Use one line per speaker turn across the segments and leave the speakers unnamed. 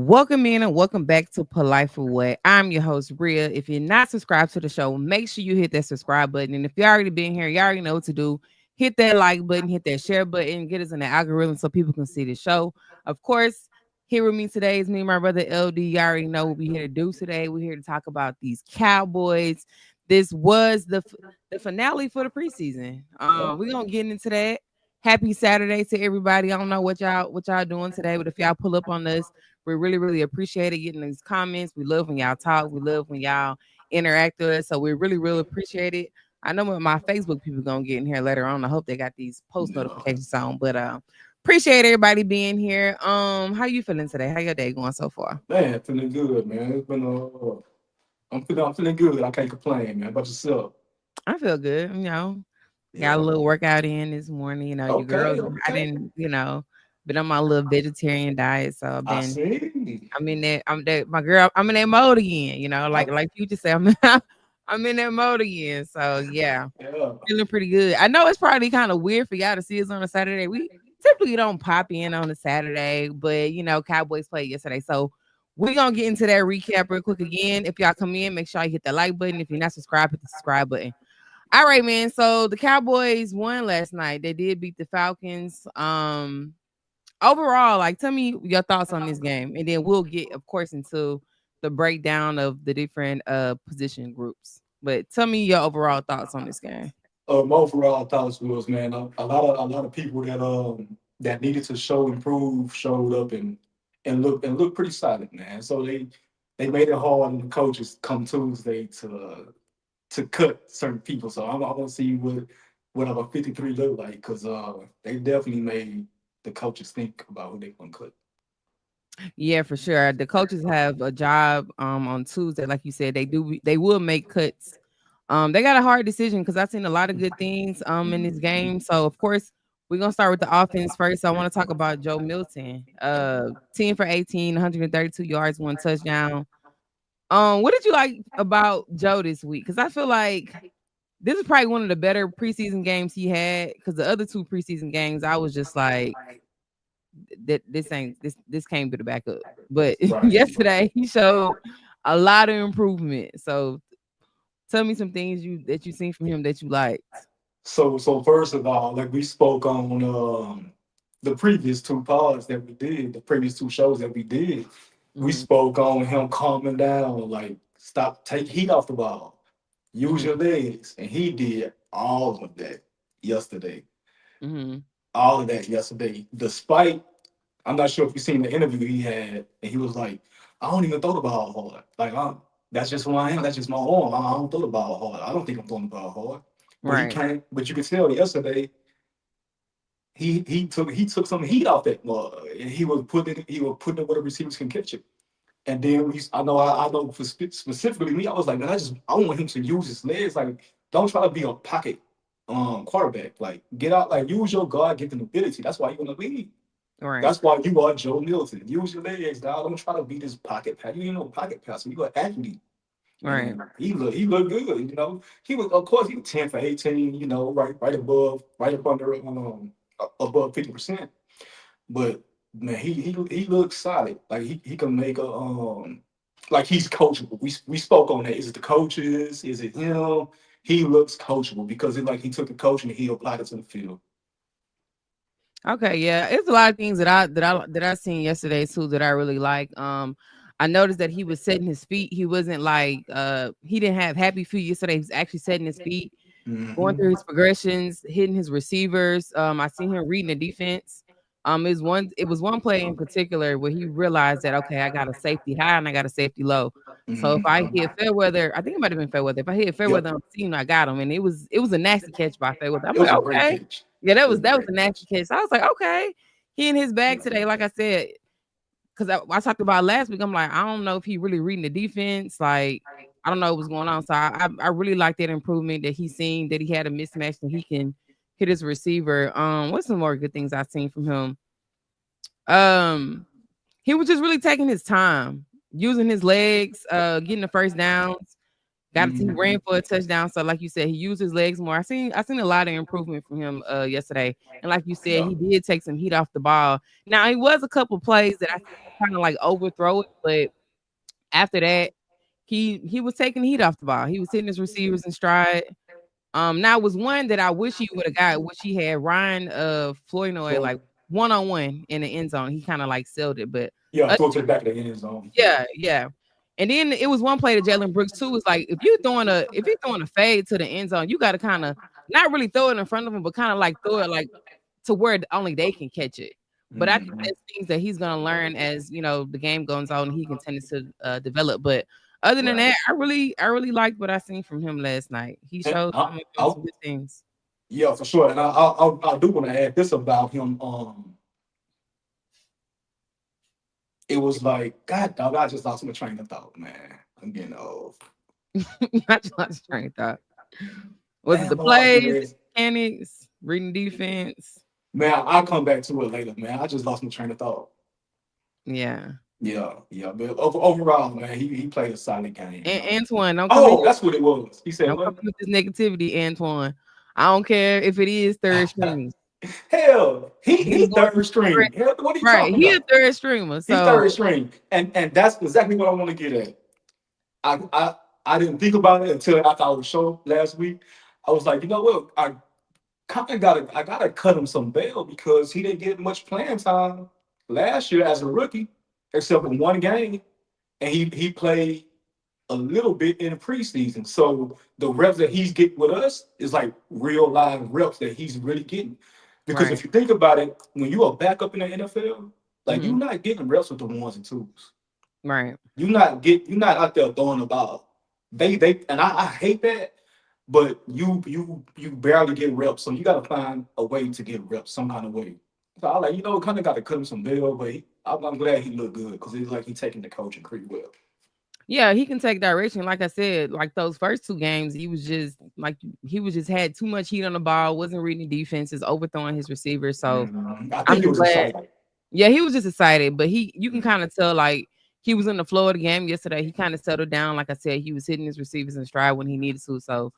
Welcome in and welcome back to Polite for What. I'm your host, Bria. If you're not subscribed to the show, make sure you hit that subscribe button. And if you already been here, you already know what to do. Hit that like button, hit that share button, get us in the algorithm so people can see the show. Of course, here with me today is me and my brother LD. You already know what we're here to do today. We're here to talk about these Cowboys. This was the finale for the preseason. We're gonna get into that. Happy Saturday to everybody. I don't know what y'all doing today, but if y'all pull up on us, we really appreciate it getting these comments. We love when y'all talk. We love when y'all interact with us. So we really appreciate it. I know what my Facebook people gonna get in here later on. I hope they got these post notifications on. But appreciate everybody being here. How you feeling today? How your day going so far?
Man, feeling good, man. It's been I'm feeling good. I can't complain, man. About yourself?
I feel good. Got a
Yeah.
little workout in this morning. You
Okay,
girls, I
okay.
didn't, been on my little vegetarian diet. So
I see.
I'm in that. My girl. I'm in that mode again.
I,
Like you just said, I'm in that mode again. So yeah,
yeah.
feeling pretty good. I know it's probably kind of weird for y'all to see us on a Saturday. We typically don't pop in on a Saturday, but Cowboys played yesterday, so we're gonna get into that recap real quick again. If y'all come in, make sure you hit the like button. If you're not subscribed, hit the subscribe button. All right, man. So the Cowboys won last night. They did beat the Falcons. Overall, like, tell me your thoughts on this game, and then we'll get, of course, into the breakdown of the different position groups. But tell me your overall thoughts on this game.
My overall thoughts was, man, a lot of people that needed to show improve showed up and look pretty solid, man. So they made it hard on the coaches come Tuesday to cut certain people. So I want to see what our 53 look like, because they definitely made the coaches think about who they want to cut.
Yeah, for sure. The coaches have a job on Tuesday, like you said. They will make cuts. They got a hard decision because I've seen a lot of good things in this game. So of course we're gonna start with the offense first. I want to talk about Joe Milton. 10 for 18, 132 yards, one touchdown. What did you like about Joe this week? Because I feel like this is probably one of the better preseason games he had. Because the other two preseason games, I was just like, that this can't be the backup. But
Right.
yesterday he showed a lot of improvement. So tell me some things you seen from him that you liked.
So first of all, like we spoke on the previous two pods that we did, the previous two shows that we did, we
Mhm,
spoke on him calming down, like stop, take heat off the ball, use
mhm,
your legs, and he did all of that yesterday.
mhm.
All of that yesterday, despite I'm not sure if you seen the interview he had, and he was like, I don't even throw the ball hard. Like, that's just who I am. That's just my arm. I don't throw the ball hard. I don't think I'm throwing the ball hard. But he
Right.
can't. But you could tell yesterday he took some heat off that mug, and he was putting it where the receivers can catch it. And then I know for specifically me, I was like, man, I want him to use his legs. Like, don't try to be a pocket quarterback. Like, get out. Like, use your God given ability. That's why you're gonna lead.
Right.
That's why you are Joe Milton. Use your legs, dog. Don't try to be this pocket pass. You ain't no pocket passer. You an athlete.
Right.
And he looked good. He was 10 for 18. Right above 50%. But man, he looks solid. Like he can make like he's coachable. We spoke on that. Is it the coaches? Is it him? He looks coachable because he took the coaching and he applied it to the field.
Okay, yeah. It's a lot of things that I seen yesterday too that I really like. I noticed that he was setting his feet. He wasn't like he didn't have happy feet yesterday. He was actually setting his feet, going through
Hmm.
his progressions, hitting his receivers. I seen him reading the defense. It was one play in particular where he realized that, okay, I got a safety high and I got a safety low. So if I hit Fairweather, I think it might have been Fairweather. If I hit Fairweather
Yep.
on the team, I got him. And it was a nasty catch by Fairweather. I'm
It
like,
was a great
okay.
catch.
Yeah, that
It
was
was a
that was
great
a nasty
catch.
catch. So I was like, okay. He in his bag today, like I said, because I talked about last week. I'm like, I don't know if he really reading the defense. Like, I don't know what's going on. So I really like that improvement that he's seen, that he had a mismatch and he can hit his receiver. What's some more good things I've seen from him? Um, he was just really taking his time, using his legs, getting the first downs. He ran
Mhm.
for a touchdown. So like you said, he used his legs more. I seen a lot of improvement from him yesterday. And like you said,
Yeah.
he did take some heat off the ball. Now it was a couple plays that I kind of like overthrow it, but after that, he was taking heat off the ball. He was hitting his receivers in stride. Now it was one that I wish he would have got, which he had Ryan Flournoy like
So,
one-on-one in the end zone. He kind of like sealed it, but
yeah,
uh,
throw it to the back of the end zone. Yeah.
yeah, yeah. And then it was one play to Jalen Brooks too. It's like if you're throwing a fade to the end zone, you got to kind of not really throw it in front of him, but kind of like throw it like to where only they can catch it. But I think
Mhm.
that's things that he's gonna learn as the game goes on. He continues to develop. But other than
Right.
that, I really liked what I seen from him last night. He
And
showed some good things.
yeah, for sure. And I do want to add this about him. It was like, God, dog, I just lost my train of thought, man. I'm getting old.
Not just train thought. Was it the
Damn, what I was getting
plays,
ready.
the mechanics, reading defense?
Man, I'll come back to it later, man. I just lost my train of thought.
Yeah.
Yeah, yeah. But overall, man, he played a solid game, though.
Antoine, don't come in.
Oh, that's what it was. He said,
Don't come
what?
in with this negativity, Antoine. I don't care if it is third string.
Hell,
Him
he
going
third string. Hell, what are you
right.
talking
He a
about?
third streamer.
He's
So
third string. And that's exactly what I want to get at. I I I didn't think about it until after our show last week. I was like, you know what? I gotta cut him some bail because he didn't get much playing time last year as a rookie, except for one game, and he played a little bit in the preseason. So the reps that he's getting with us is like real live reps that he's really getting. Because
right.
if you think about it, when you are back up in the NFL, like you're
Hmm.
not getting reps with the ones and twos.
Right.
You're not out there throwing the ball. They and I hate that, but you barely get reps, so you got to find a way to get reps some kind of way. So I like kind of got to cut him some bill, but I'm glad he looked good because it's like he taking the coaching pretty well.
Yeah, he can take direction. Like I said, like those first two games, he was just had too much heat on the ball, wasn't reading defenses, overthrowing his receivers. So
I
I'm
think he was
glad.
excited.
Yeah, he was just excited, but you can
Mhm.
kind of tell like he was in the flow of the game yesterday. He kind of settled down. Like I said, he was hitting his receivers in stride when he needed to. So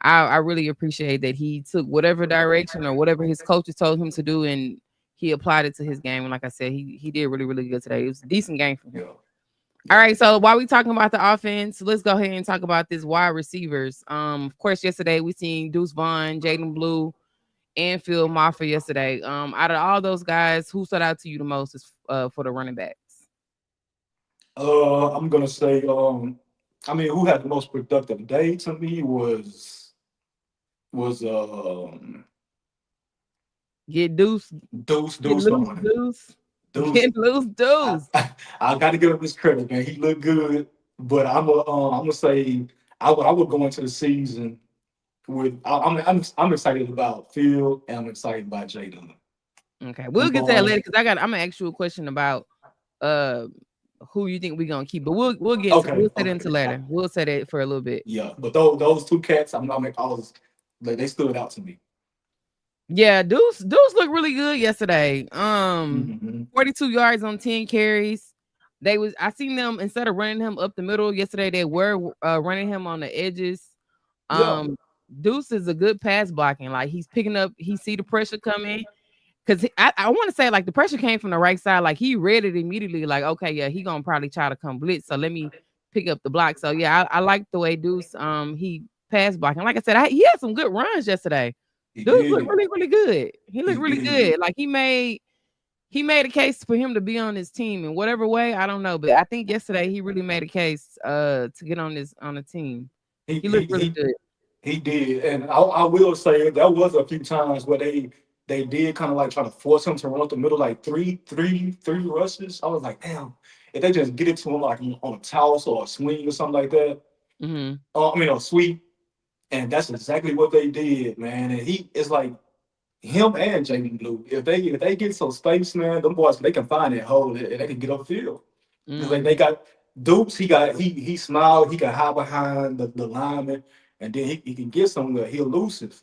I really appreciate that he took whatever direction or whatever his coaches told him to do and he applied it to his game. And like I said, he did really, really good today. It was a decent game from him.
Yeah,
All
yeah.
right, so while we talking about the offense, let's go ahead and talk about this wide receivers. Of course, yesterday we seen Deuce Vaughn, Jaden Blue, and Phil Maffa yesterday. Out of all those guys, who stood out to you the most is for the running backs?
I'm gonna say, I mean, who had the most productive day to me was
Get Deuce, get
Deuce
loose,
Vaughn.
Deuce,
Deuce,
get loose,
I,
Deuce.
I got to give him his credit, man. He looked good, but I'm gonna say I would go into the season with I'm excited about Phil and I'm excited about Jaden.
Okay,
Them
we'll get to that later
boys.
because I'm gonna ask you a question about uh who you think we're gonna keep, but we'll
Okay,
set
okay,
into later. We'll set it for a little bit.
yeah. But those two cats, I'm gonna make all this. They stood out to me.
Yeah, Deuce looked really good yesterday.
Hmm.
42 yards on 10 carries. I seen them instead of running him up the middle yesterday, they were running him on the edges.
Yeah,
Um, Deuce is a good pass blocking. Like he's picking up, he see the pressure coming. Cause I want to say like the pressure came from the right side. Like he read it immediately, like, okay, yeah, he gonna probably try to come blitz. So let me pick up the block. So yeah, I like the way Deuce he pass blocking. Like I said, he had some good runs yesterday.
he
Deuce looked
did.
really, really good. He
He
looked really
did.
good. Like he made a case for him to be on his team in whatever way. I don't know, but I think yesterday he really made a case to get on the team.
He
He
he
looked really
he
good.
He did, and I will say there was a few times where they did kind of like try to force him to run up the middle, like three rushes. I was like, damn, if they just get it to him like on a toss or a swing or something like that.
Hmm.
I mean, a sweep, and that's exactly what they did, man. And he is like him and Jaden Blue. If they get some space, man, them boys they can find that hole and they can get upfield. Because they
Hmm.
got Dupes, he smiled, he can hide behind the lineman, and then he can get somewhere. He elusive.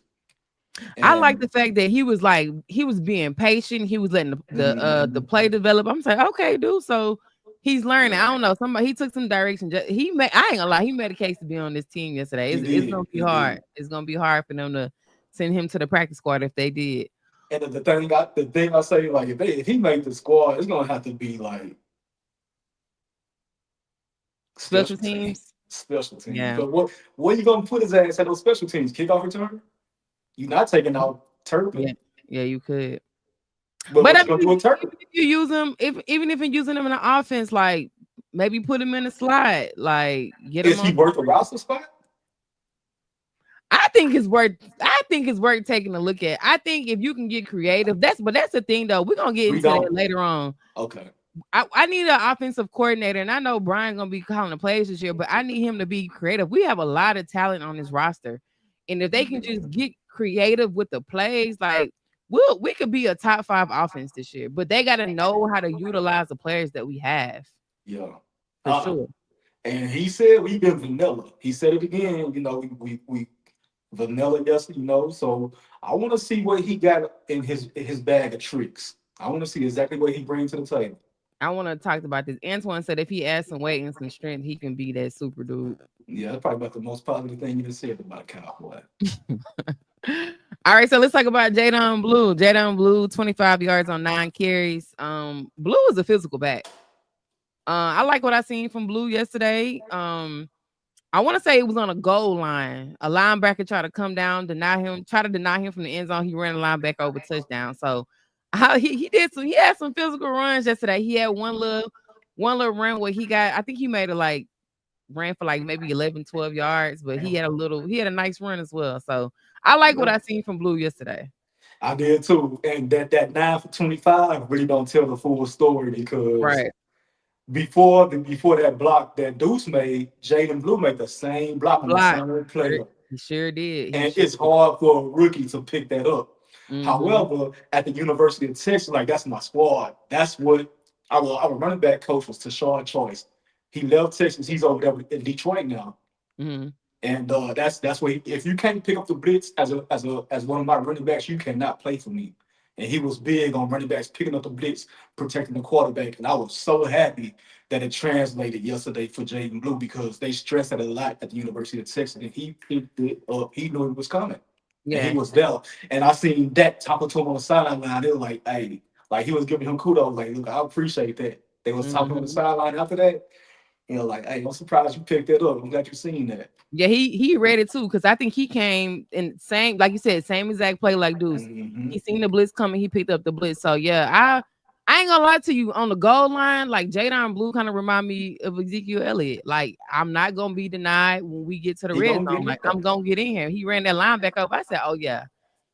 I like
And
the fact that he was being patient. He was letting the
mhm,
play develop. I'm saying, okay, dude. So He's learning. I
Yeah,
don't know. Somebody he took some direction. He made. I ain't gonna lie. He made a case to be on this team yesterday.
he
It's gonna
did.
be
He
hard.
did.
It's gonna be hard for them to send him to the practice squad if they did.
And the thing I say, like if he make the squad, it's gonna have to be like
Special
special team,
teams.
special team.
Yeah.
But what you gonna put his ass at those special teams? Kickoff return? You're not taking out
Yeah.
Turpin.
Yeah. You could.
But
But
what
I
you gonna do
mean,
with Turpin?
even if you use him, if even if you're using him in the offense, like maybe put him in a slot, like get him
Is he
on.
worth a roster spot?
I think it's worth. I think it's worth taking a look at. I think if you can get creative, that's the thing though. We're gonna get
We
into that
don't.
later on.
Okay.
I need an offensive coordinator, and I know Brian gonna be calling the plays this year, but I need him to be creative. We have a lot of talent on this roster, and if they can just get creative with the plays, like we could be a top 5 offense this year. But they got to know how to utilize the players that we have
Yeah.
for sure.
And he said we've been vanilla. He said it again. We vanilla yesterday. So I want to see what he got in his bag of tricks. I want to see exactly what he brings to the table.
I want to talk about this. Antoine said if he adds some weight and some strength, he can be that super dude.
Yeah, that's probably about the most positive thing you just said about a cowboy.
All right, so let's talk about Jadon Blue. Jadon Blue, 25 yards on 9 carries. Blue is a physical back. I like what I seen from Blue yesterday. I want to say it was on a goal line. A linebacker tried to come down, try to deny him from the end zone. He ran the linebacker over touchdown. So he had some physical runs yesterday. He had one little run where I think he made a like ran for like maybe 11, 12 yards, but he had a nice run as well. So I like what
Yeah,
I seen from Blue yesterday.
I did too. And that 9 for 25 really don't tell the full story because
Right.
before that block that Deuce made, Jaden Blue made the same block on the
Block.
same play.
He sure did. He
And
sure
it's
did.
hard for a rookie to pick that up.
Mm-hmm.
However, at the University of Texas, like that's my squad. That's what our running back coach was Tashard Choice. He left Texas. He's over there in Detroit now.
Mm-hmm.
And that's where if you can't pick up the blitz as one of my running backs, you cannot play for me. And he was big on running backs picking up the blitz, protecting the quarterback. And I was so happy that it translated yesterday for Jaden Blue because they stressed it a lot at the University of Texas. And he picked it up. He knew it was coming. And he
Yeah.
was there. And I seen that talking to him on the sideline. It was like, hey, like he was giving him kudos. Like, look, I appreciate that. They was talking on the
Mm-hmm.
sideline after that. Like, hey, I'm surprised you picked that up. I'm glad you seen that.
Yeah, he read it too because I think he came in same like you said, same exact play like Deuce.
Hmm.
He seen the blitz coming, he picked up the blitz. So yeah, I ain't gonna lie to you on the goal line, like Jadon Blue kind of remind me of Ezekiel Elliott. Like I'm not gonna be denied when we get to the
He
red
gonna
zone.
get
Like
it up.
I'm gonna get in here. He ran that line back up. I said, oh yeah,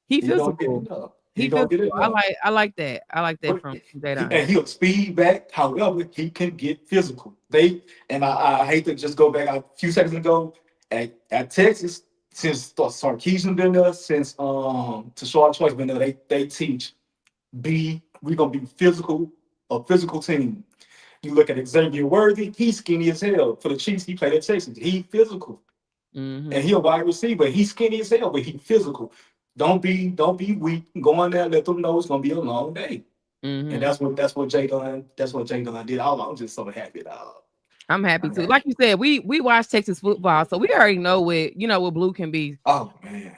he
He gonna get
physical.
it up. He
He
gonna get
physical.
it
I
up.
like I like that. I like that
But
from
he,
Jadon.
and he'll speed back. However, he can get physical. I hate to just go back a few seconds ago at Texas since Sarkeesian been there, since Tashard Choice been there. They teach we gonna be a physical team. You look at Xavier Worthy, he's skinny as hell. For the Chiefs, he played at Texas. He physical. And
Mm-hmm.
he a wide receiver. He's skinny as hell, but he physical. Don't be weak. Go in there, let them know it's gonna be a long day. And
Mm-hmm.
that's what Jay Dunn did. I'm just so happy.
I'm happy
I'm
too.
happy.
Like you said, we watch Texas football, so we already know what Blue can be.
Oh man.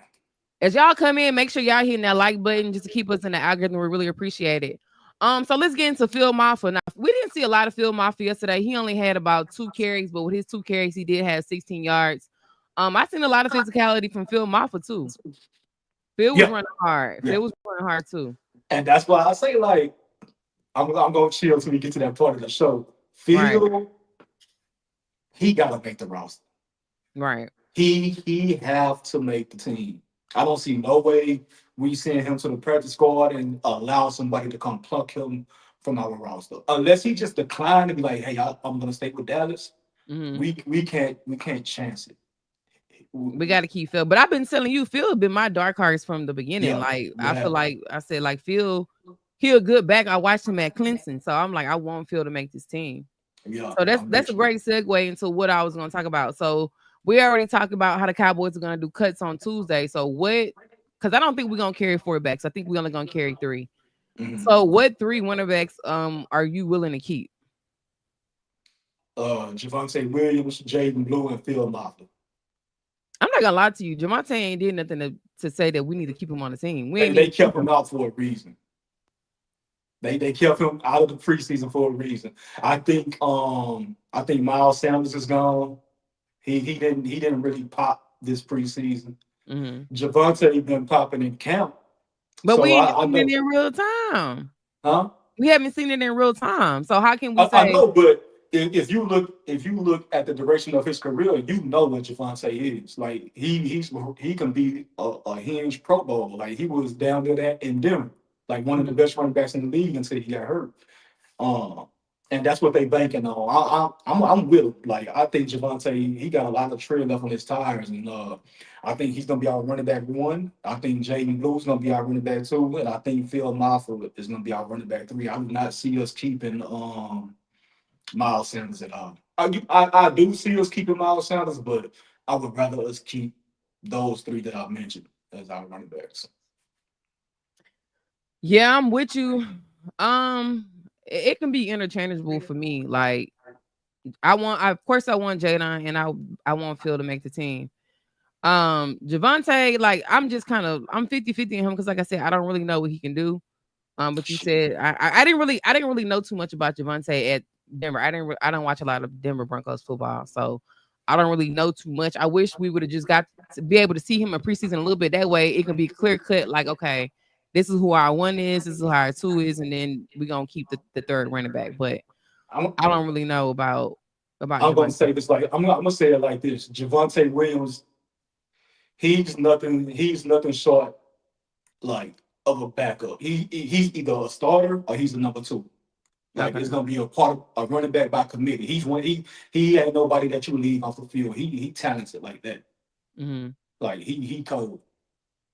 As y'all come in, make sure y'all hitting that like button just to keep us in the algorithm. We really appreciate it. So let's get into Phil Maffa. Now, we didn't see a lot of Phil Maffa yesterday. He only had about 2 carries, but with his 2 carries, he did have 16 yards. I seen a lot of physicality from Phil Maffa too. Phil was
Yeah,
running hard.
yeah.
Phil was running hard too.
And that's why I say like I'm gonna chill till we get to that part of the show.
Right,
Phil, he gotta make the roster.
right.
He have to make the team. I don't see no way we send him to the practice squad and allow somebody to come pluck him from our roster. Unless he just declined and be like, "Hey, I'm gonna stay with Dallas."
Hmm.
We can't chance it.
We got to keep Phil. But I've been telling you, Phil been my dark horse from the beginning.
Yeah,
Like
you
I feel
have.
like I said, like Phil, he a good back. I watched him at Clemson, so I'm like, I want Phil to make this team.
Yeah,
So that's
I'm
that's
with
a
you.
great segue into what I was going to talk about. So we already talked about how the Cowboys are going to do cuts on Tuesday. So what? Because I don't think we're going to carry 4 backs. I think we're only going to carry 3.
Mhm.
So what 3 winner backs are you willing to keep?
Javonte Williams, Jaden Blue, and Phil Maffa.
I'm not gonna lie to you. Javante ain't did nothing to say that we need to keep him on the team. We ain't
They
need to keep
kept
him.
him out for a reason. They kept him out of the preseason for a reason. I think Miles Sanders is gone. He didn't really pop this preseason.
Mhm.
Javante been popping in camp,
But we
so
ain't
I
seen it
know,
in real time.
huh?
We haven't seen it in real time. So how can we
I
say,
know, but if you look at the duration of his career, you know what Javante is. Like he can be a hinge Pro Bowler. Like he was down there that in Denver, like one of the
Mhm.
best running backs in the league until he got hurt. Um, and that's what they banking on. I'm with him. Like I think Javante, he got a lot of tread left on his tires, and I think he's gonna be our running back one. I think Jaden Blue's gonna be our running back two, and I think Phil Maffa is gonna be our running back three. I do not see us keeping Miles Sanders at all. I do see us keeping Miles Sanders, but I would rather us keep those three that I mentioned as our running backs.
yeah, I'm with you. It can be interchangeable for me. Like of course I want Jadon and I want Phil to make the team. Javante, like I'm 50-50 in him because like I said, I don't really know what he can do. But you said I didn't really know too much about Javante at Denver. I don't watch a lot of Denver Broncos football, so I don't really know too much. I wish we would have just got to be able to see him in preseason a little bit. That way, it can be clear cut. Like, okay, this is who our one is, this is who our two is, and then we gonna keep the third running back. But
I'm
I don't really know about
I'm gonna
Javante.
say this like I'm gonna say it like this. Javante Williams, he's nothing short like of a backup. He's either a starter or he's a number two. Like
Okay.
it's gonna be a part of a running back by committee. He ain't nobody that you leave off the field. He talented like that.
Hmm.
Like he cold.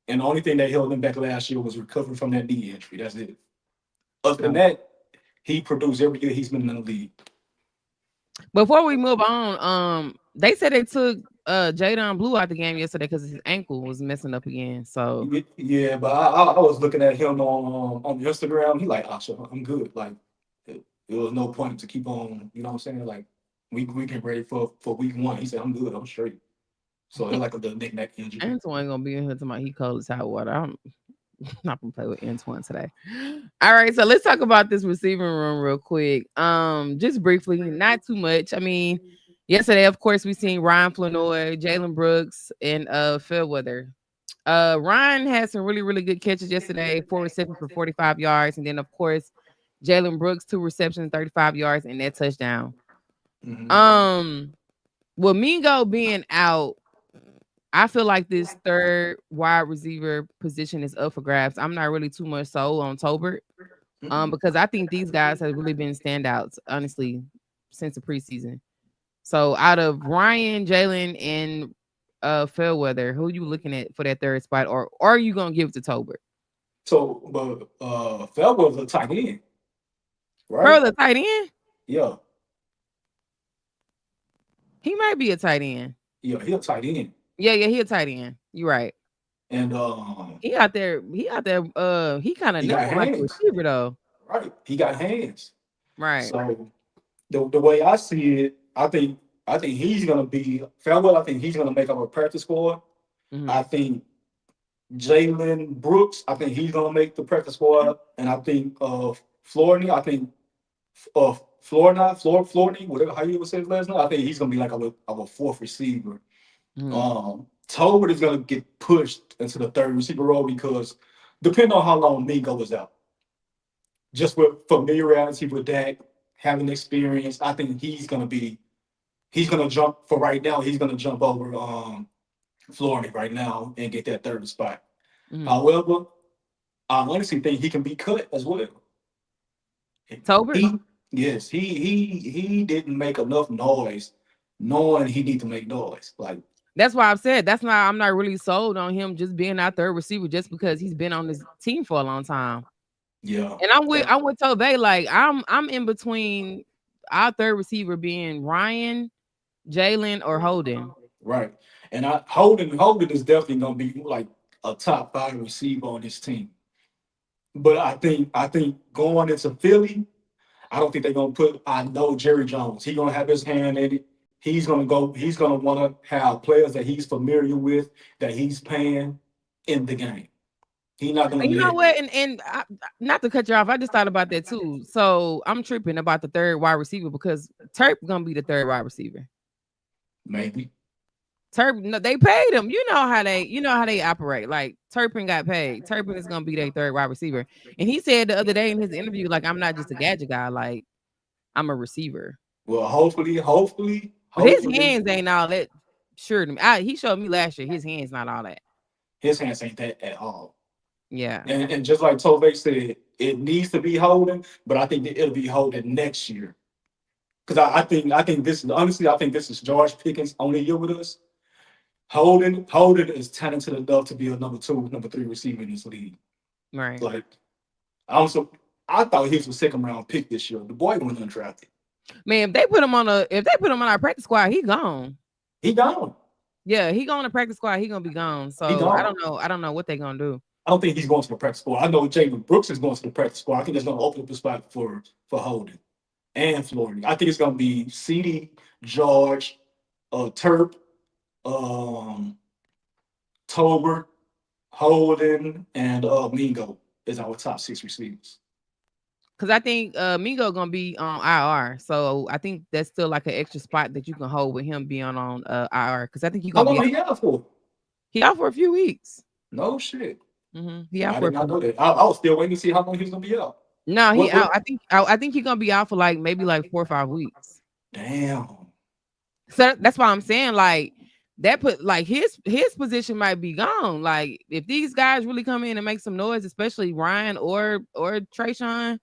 And the only thing that held him back last year was recovering from that knee injury. That's it. Other than that, he produced every year he's been in the league.
Before we move on, they said they took Jadon Blue out the game yesterday because his ankle was messing up again. So
Yeah, but I was looking at him on Instagram. He like, Asha, I'm good. Like it was no point to keep on. You know what I'm saying? Like we get ready for week one. He said, I'm good. I'm straight. So it's like a the neck injury.
Antoine gonna be in here tomorrow. He cold as hot water. I'm not gonna play with Antoine today. All right, so let's talk about this receiving room real quick. Just briefly, not too much. I mean, yesterday, of course, we seen Ryan Flournoy, Jalen Brooks, and Fairweather. Ryan had some really, really good catches yesterday, 4 receptions for 45 yards, and then of course, Jalen Brooks, 2 receptions, 35 yards, and that touchdown.
Mm-hmm.
Um, with Mingo being out, I feel like this third wide receiver position is up for grabs. I'm not really too much sold on Tolbert,
Mm-mm.
because I think these guys have really been standouts, honestly, since the preseason. So out of Ryan, Jalen, and Fairweather, who you looking at for that third spot, or are you gonna give it to Tolbert?
So, but Fel was a tight end, right?
Pearl, a tight end?
Yeah,
He might be a tight end.
yeah, he a tight end,
Yeah, he a tight end. You're right.
and
He out there. He out there. He kind of
he got
nimble like a
hands,
receiver though.
right? He got hands.
Right.
So the way I see it, I think he's gonna be Farewell. I think he's gonna make up a practice squad.
Hmm.
I think Jalen Brooks. I think he's gonna make the practice squad, and I think Florida. I think Florida, whatever how you would say his last name. I think he's gonna be like our fourth receiver.
Hmm.
Tolbert is gonna get pushed into the third receiver role because depending on how long Mingo is out, just with familiarity with Dak, having experience, I think he's gonna jump for right now. He's gonna jump over Florida right now and get that third spot.
Hmm.
However, I honestly think he can be cut as well.
Tolbert.
He yes, he didn't make enough noise, knowing he need to make noise. Like
That's why I've said that's not. I'm not really sold on him just being our third receiver just because he's been on this team for a long time.
yeah,
And I'm with Tobey. Like I'm in between our third receiver being Ryan, Jalen, or Holden.
right. And Holden is definitely gonna be like a top five receiver on this team. But I think going into Philly, I don't think they're gonna put. I know Jerry Jones. He's gonna have his hand in it. He's gonna go. He's gonna want to have players that he's familiar with, that he's paying in the game. He's not gonna
You know
let.
what? Not to cut you off, I just thought about that too. So I'm tripping about the third wide receiver because Turp gonna be the third wide receiver.
Maybe.
Turpin, no, they paid him. You know how they operate. Like Turpin got paid. Turpin is gonna be their third wide receiver. And he said the other day in his interview, like, I'm not just a gadget guy, like I'm a receiver.
Well, hopefully,
But his
hopefully,
hands ain't all that sure to me. He showed me last year, his hands not all that.
his hands ain't that at all.
Yeah.
And just like Tove said, it needs to be holding, but I think that it'll be holding next year. Because I think this is honestly, I think this is George Pickens' only year with us. Holden is talented enough to be a number 2, number 3 receiver in this league.
Right.
Like I thought he was a second round pick this year. The boy went undrafted.
Man, if they put him on our practice squad, he gone.
He gone.
Yeah, he going to practice squad, he gonna be gone. So
He gone.
I don't know what they gonna do.
I don't think he's going to the practice squad. I know Jalen Brooks is going to the practice squad. I think it's going to open up a spot for Holden and Florida. I think it's going to be CD, George, Terp, Tolbert, Holden, and Mingo is our top 6 receivers.
Because I think Mingo gonna be on IR, so I think that's still like an extra spot that you can hold with him being on IR. Because I think he's
How
gonna
long
be
he out for?
he out for a few weeks.
No shit.
He out
I
for
did not know that. I was still waiting to see how long he was going to be out.
no, he
What-
out. I think he's gonna be out for like maybe like 4 or 5 weeks.
Damn.
So that's why I'm saying like that put like his position might be gone. Like if these guys really come in and make some noise, especially Ryan or Trayshawn,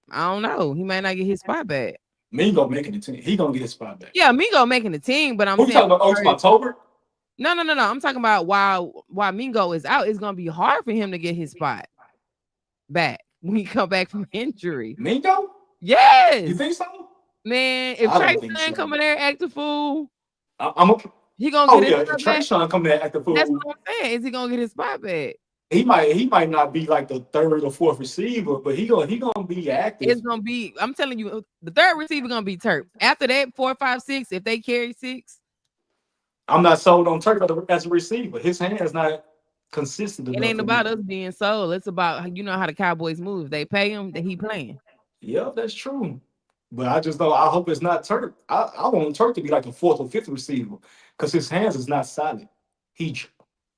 I don't know. He might not get his spot back.
Mingo making the team. He going to get his spot back.
Yeah, Mingo making the team, but I'm
Who you
saying
talking about? Oh, it's about Tolbert?
no. I'm talking about while Mingo is out, it's gonna be hard for him to get his spot back when he come back from injury.
Mingo?
Yes.
You think so?
Man, if
I don't think
Trayshawn
so.
come in there act a fool,
I'm a,
he gonna
oh
get
yeah,
his
if
spot back.
Trayshawn come back at the
That's
fool,
what I'm saying. Is he gonna get his spot back?
he might not be like the 3rd or 4th receiver, but he gonna be active.
It's gonna be. I'm telling you, the third receiver gonna be Turp. After that, 4, 5, 6. If they carry 6,
I'm not sold on Turk as a receiver. His hand's not consistent
it
enough.
ain't
for
about
me.
us being sold. It's about how the Cowboys move. They pay him, that he playing.
Yeah, that's true. But I just know I hope it's not Turk. I want Turk to be like a 4th or 5th receiver because his hands is not solid.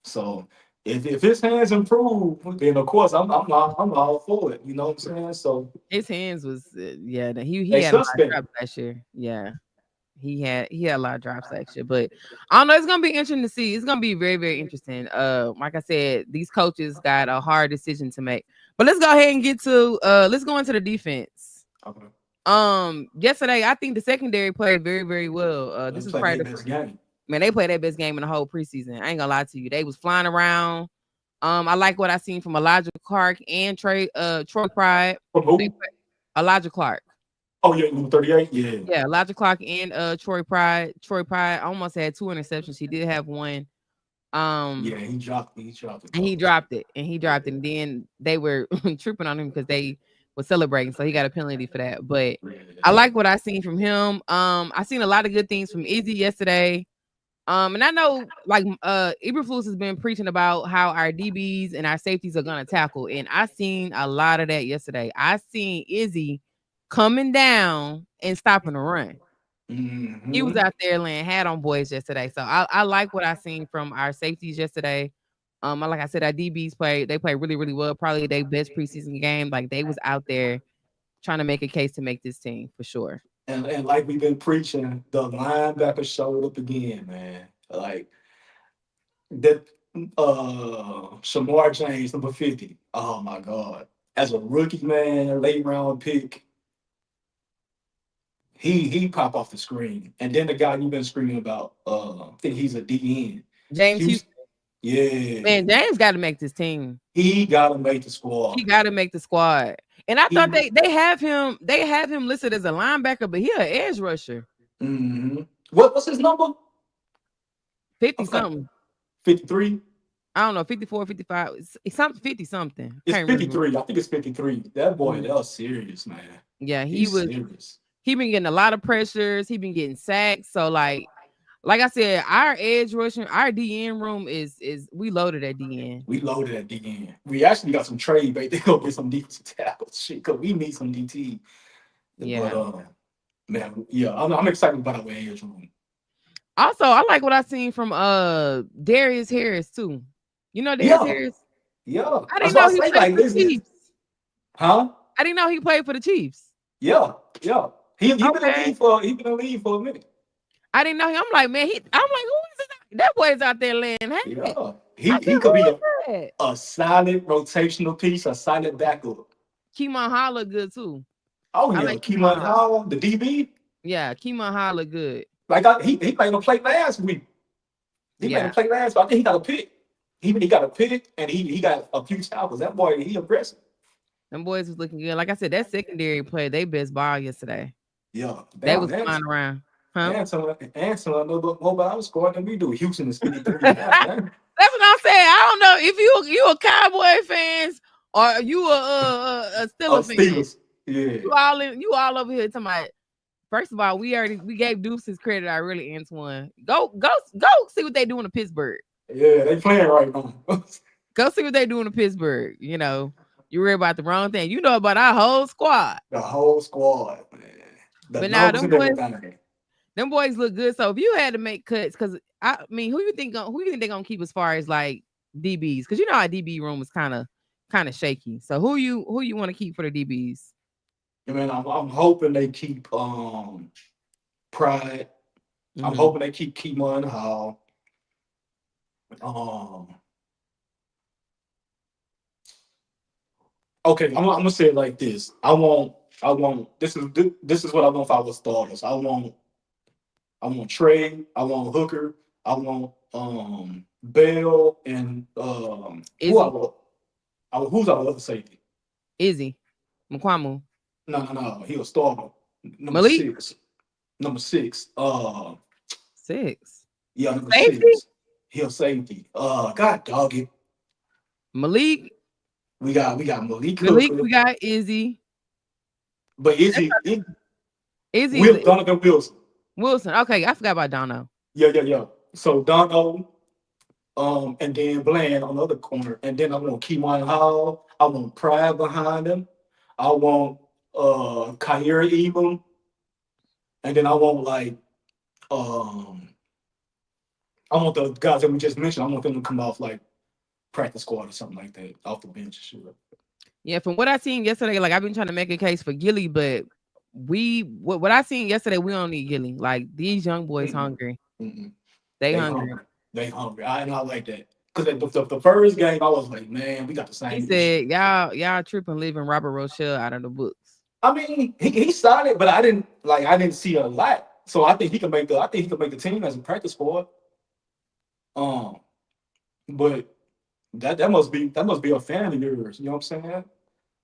So if his hands improve, then of course I'm all for it. You know what I'm saying? So
His hands was he
they
had a lot of
suspect.
drops last year. Yeah. He had a lot of drops last year, but I don't know. It's gonna be interesting to see. It's gonna be very, very interesting. Like I said, these coaches got a hard decision to make. But let's go ahead and let's go into the defense.
Okay.
Yesterday, I think the secondary played very, very well. This was probably
the best game.
Man, they played their best game in the whole preseason. I ain't gonna lie to you. They was flying around. I like what I seen from Elijah Clark and Troy Pride.
From who?
Elijah Clark.
Oh yeah, number 38. Yeah.
Yeah, Elijah Clark and Troy Pride. Troy Pride almost had 2 interceptions. He did have one.
Yeah, he dropped it.
And he dropped it. And then they were tripping on him because they were celebrating. So he got a penalty for that. But I like what I seen from him. I seen a lot of good things from Izzy yesterday. And I know like Eberflus has been preaching about how our DBs and our safeties are gonna tackle. And I seen a lot of that yesterday. I seen Izzy coming down and stopping the run.
Mm-hmm.
He was out there laying hat on boys yesterday. So I like what I seen from our safeties yesterday. Like I said, our DBs played really, really well. Probably their best preseason game. Like they was out there trying to make a case to make this team for sure.
And like we've been preaching, the linebacker showed up again, man. Like that Shamar James, number 50. Oh my God. As a rookie, man, late round pick, he popped off the screen. And then the guy you've been screaming about, I think he's a DN.
James Houston.
Yeah.
Man, James got to make this team.
He gotta make the squad.
He got to make the squad. And I thought they have him listed as a linebacker, but he an edge rusher.
Mm-hmm. What's his number?
50 something.
53.
I don't know, 54, 55. It's something 50 something.
It's 53. I think it's 53. That boy, that was serious, man.
Yeah,
He's serious.
he been getting a lot of pressures. He been getting sacks. So like I said, our edge rushing, our DN room is we loaded at DN.
We loaded at DN. We actually got some trade bait. They go get some defensive tackles. Shit, cause we need some DT. But
Yeah.
man, yeah, I'm excited about our edge room.
Also, I like what I seen from Darius Harris too. You know Darius
Yeah,
Harris?
yeah.
I didn't
That's what
know
I
he
say.
played
Like,
for the
listen,
Chiefs.
huh?
I didn't know he played for the Chiefs.
Yeah, yeah. He been in the
Okay.
league for he been in the league for a minute.
I didn't know him. I'm like, man, I'm like, who is this? That boy's out there laying hat.
Yeah,
I
he
said,
could be
who is that?
a solid rotational piece, a solid backup.
Keemon Hall good too.
Oh
I
yeah,
like Keemon
Keelan
Hall.
Howell, the DB.
Yeah, Keemon Hall good.
Like he made a play last week. He made a
Yeah.
play last week. I think he got a pick. He got a pick and he got a few tackles. That boy, he aggressive.
Them boys was looking good. Like I said, that secondary play, they best ball yesterday.
Yeah,
They
damn,
was flying around. Huh?
Anton know more about our squad than we do. Houston is 53. God
That's
damn.
what I'm saying. I don't know if you a Cowboy fans or you a
Oh,
Steeler fan.
Steelers. Yeah.
You all over here talking about. First of all, we gave Deuce his credit. I really Antoine. Go see what they do in Pittsburgh.
Yeah, they playing right now.
Go see what they do in Pittsburgh. You know, you worry about the wrong thing. You know about our whole squad.
The whole squad, man. The
But now
numbers and everything.
them boys look good. So if you had to make cuts, because I mean, who you think they're gonna keep as far as like DBs? Because you know our DB room is kind of shaky. So who you want to keep for the DBs?
I mean, I'm hoping they keep Pride. I'm
Mm-hmm.
hoping they keep Keemon Hall. Um, okay, I'm gonna say it like this. I want. This is what I want if I was starters. I want Trey. I want Hooker. I want Bell and who I
Izzy,
want. Who's our other safety?
Izzy, McQuamu,
No. He a starter. Number
Malik,
6. Number 6.
6.
Yeah, number
Safety,
6. He a safety. God dog it.
Malik,
We got Malik
Malik.
Hooker,
We got Izzy.
but
Izzy is
Will Donovan Wilson.
Wilson. Okay, I forgot about Dono.
Yeah. So Dono, and then Bland on the other corner, and then I want Keywan Hall. I want Pride behind him. I want Kyrie Ebum, and then I want like um I want the guys that we just mentioned. I want them to come off like practice squad or something like that, off the bench. Sure.
Yeah, from what I seen yesterday, like I've been trying to make a case for Gilly, but what I seen yesterday, we don't need Gilly. Like these young boys
Mm-mm.
hungry.
Mm-mm.
They
They
hungry.
hungry. They hungry. I like that because the first game I was like, man, we got the
He
same issue.
said, y'all tripping leaving Robert Rochelle out of the books.
I mean, he's solid, but I didn't see a lot. So I think he can make the team as a practice squad. Um, but that must be a fan of yours. You know what I'm saying?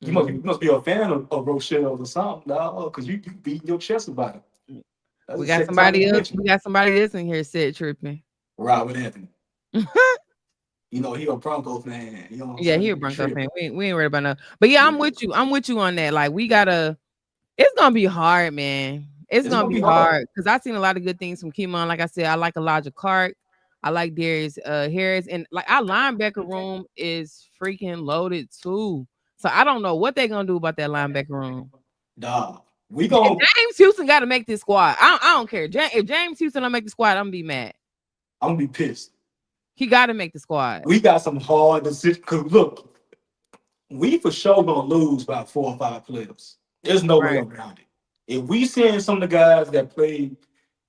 You
Mhm.
must be a fan of Rochelle or something, dog, because you beating your chest about it. That's
We
the
got
second time
somebody
you
else.
mentioned
We got somebody else in here said tripping.
Robert Anthony. You know he a Bronco fan. You know what I'm
Yeah, he
saying?
a
He
Bronco fan.
tripping.
We ain't worried about no. But yeah,
Yeah.
I'm with you. I'm with you on that. Like we gotta. It's gonna be hard, man. It's
It's
gonna
gonna
be
be hard.
hard because I've seen a lot of good things from Kimon. Like I said, I like Elijah Clark. I like Darius Harris, and like our linebacker room is freaking loaded too. So I don't know what they're gonna do about that linebacker room.
Dog. We
And
gon'
James Houston got to make this squad. I don't care. If James Houston don't make the squad, I'm gonna be mad.
I'm gonna be pissed.
He got to make the squad.
We got some hard decisions. Cause look, we for sure gonna lose by 4 or 5 players. There's no way
Right.
around it. If we seeing some of the guys that played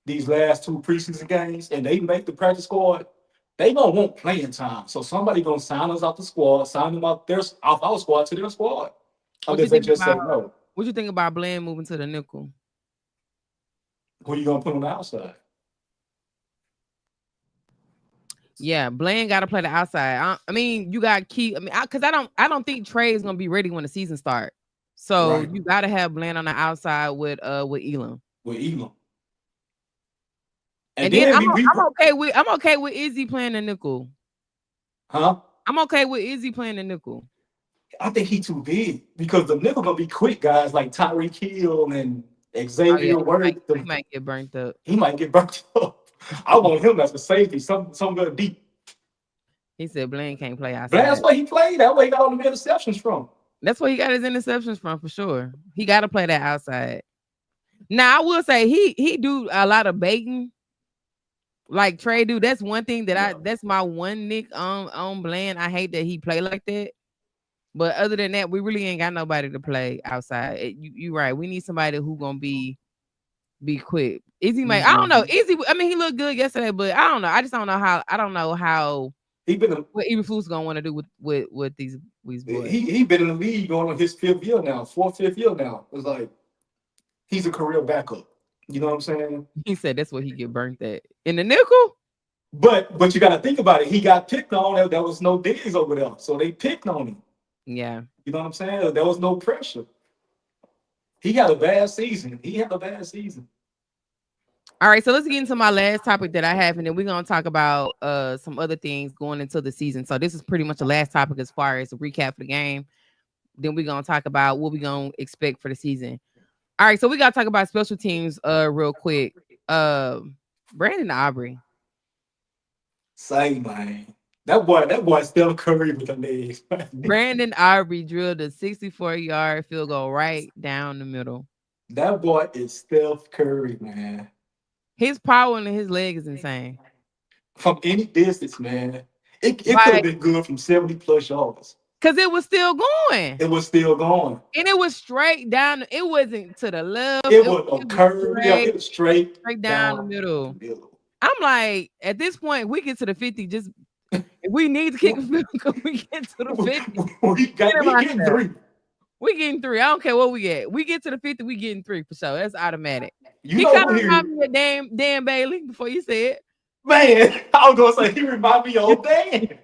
these last 2 preseason games and they make the practice squad, they gonna want playing time. So somebody gonna sign us off the squad, sign them off our squad to their squad.
What you
Unless they
think
just say
about
no.
what you think about Bland moving to the nickel?
Who you gonna put on the outside?
Yeah, Bland got to play the outside. I mean, you got to keep. I mean, because I don't think Trey is gonna be ready when the season starts. So
Right.
you got to have Bland on the outside with Elam.
With Elam. And
And then
then we
I'm okay with Izzy playing the nickel.
huh?
I'm okay with Izzy playing the nickel.
I think he too big because the nigga gonna be quick guys like Tyreek Hill and
Oh yeah,
Xavier Worth.
he might get burnt up.
He might get burnt up. I want him as a safety, some good deep.
He said Blaine can't play
But that's
outside.
why he played. That way he got all the interceptions from.
That's where he got his interceptions from for sure. He got to play that outside. Now I will say he do a lot of baiting, like Trey do. That's one thing that
Yeah.
that's my one nick on Bland. I hate that he play like that. But other than that, we really ain't got nobody to play outside. You right. We need somebody who gonna be quick. Izzy may I don't know.
Mhm.
Izzy, I mean he looked good yesterday, but I don't know. I just don't know how I don't know how
He been a,
what Eberflus gonna want to do with these boys.
he been in the league going on his fifth year now, fourth, fifth year now. It's like he's a career backup. You know what I'm saying?
He said that's what he get burnt at. In the nickel?
But you got to think about it. He got picked on. There was no digs over there, so they picked on him.
Yeah.
You know what I'm saying? There was no pressure. He had a bad season. He had a bad season.
All right, so let's get into my last topic that I have, and then we're gonna talk about some other things going into the season. So this is pretty much the last topic as far as a recap for the game. Then we're gonna talk about what we're gonna expect for the season. All right, so we gotta talk about special teams real quick. Brandon Aubrey.
Say man. That boy Steph Curry with the legs.
Brandon Aubrey drilled a 64-yard field goal right down the middle.
That boy is Steph Curry, man.
His power and his leg is insane.
From any distance, man. It could have
Like,
been good from 70 plus yards.
cause it was still going.
It was still going.
And it was straight down. It wasn't to the left.
It
It,
was a
it was
curve. Yeah,
straight,
it was straight
straight down the
down
middle.
the middle.
I'm like, at this point, we get to the 50. Just if we need to kick a field goal, we get to the 50.
we getting three.
We getting 3. I don't care what we get. We get to the 50, we getting 3 for sure. That's automatic.
You
He
know
kind of
who he,
reminded me of Dan Bailey before you said it.
man, I was gonna say he remind me of Dan.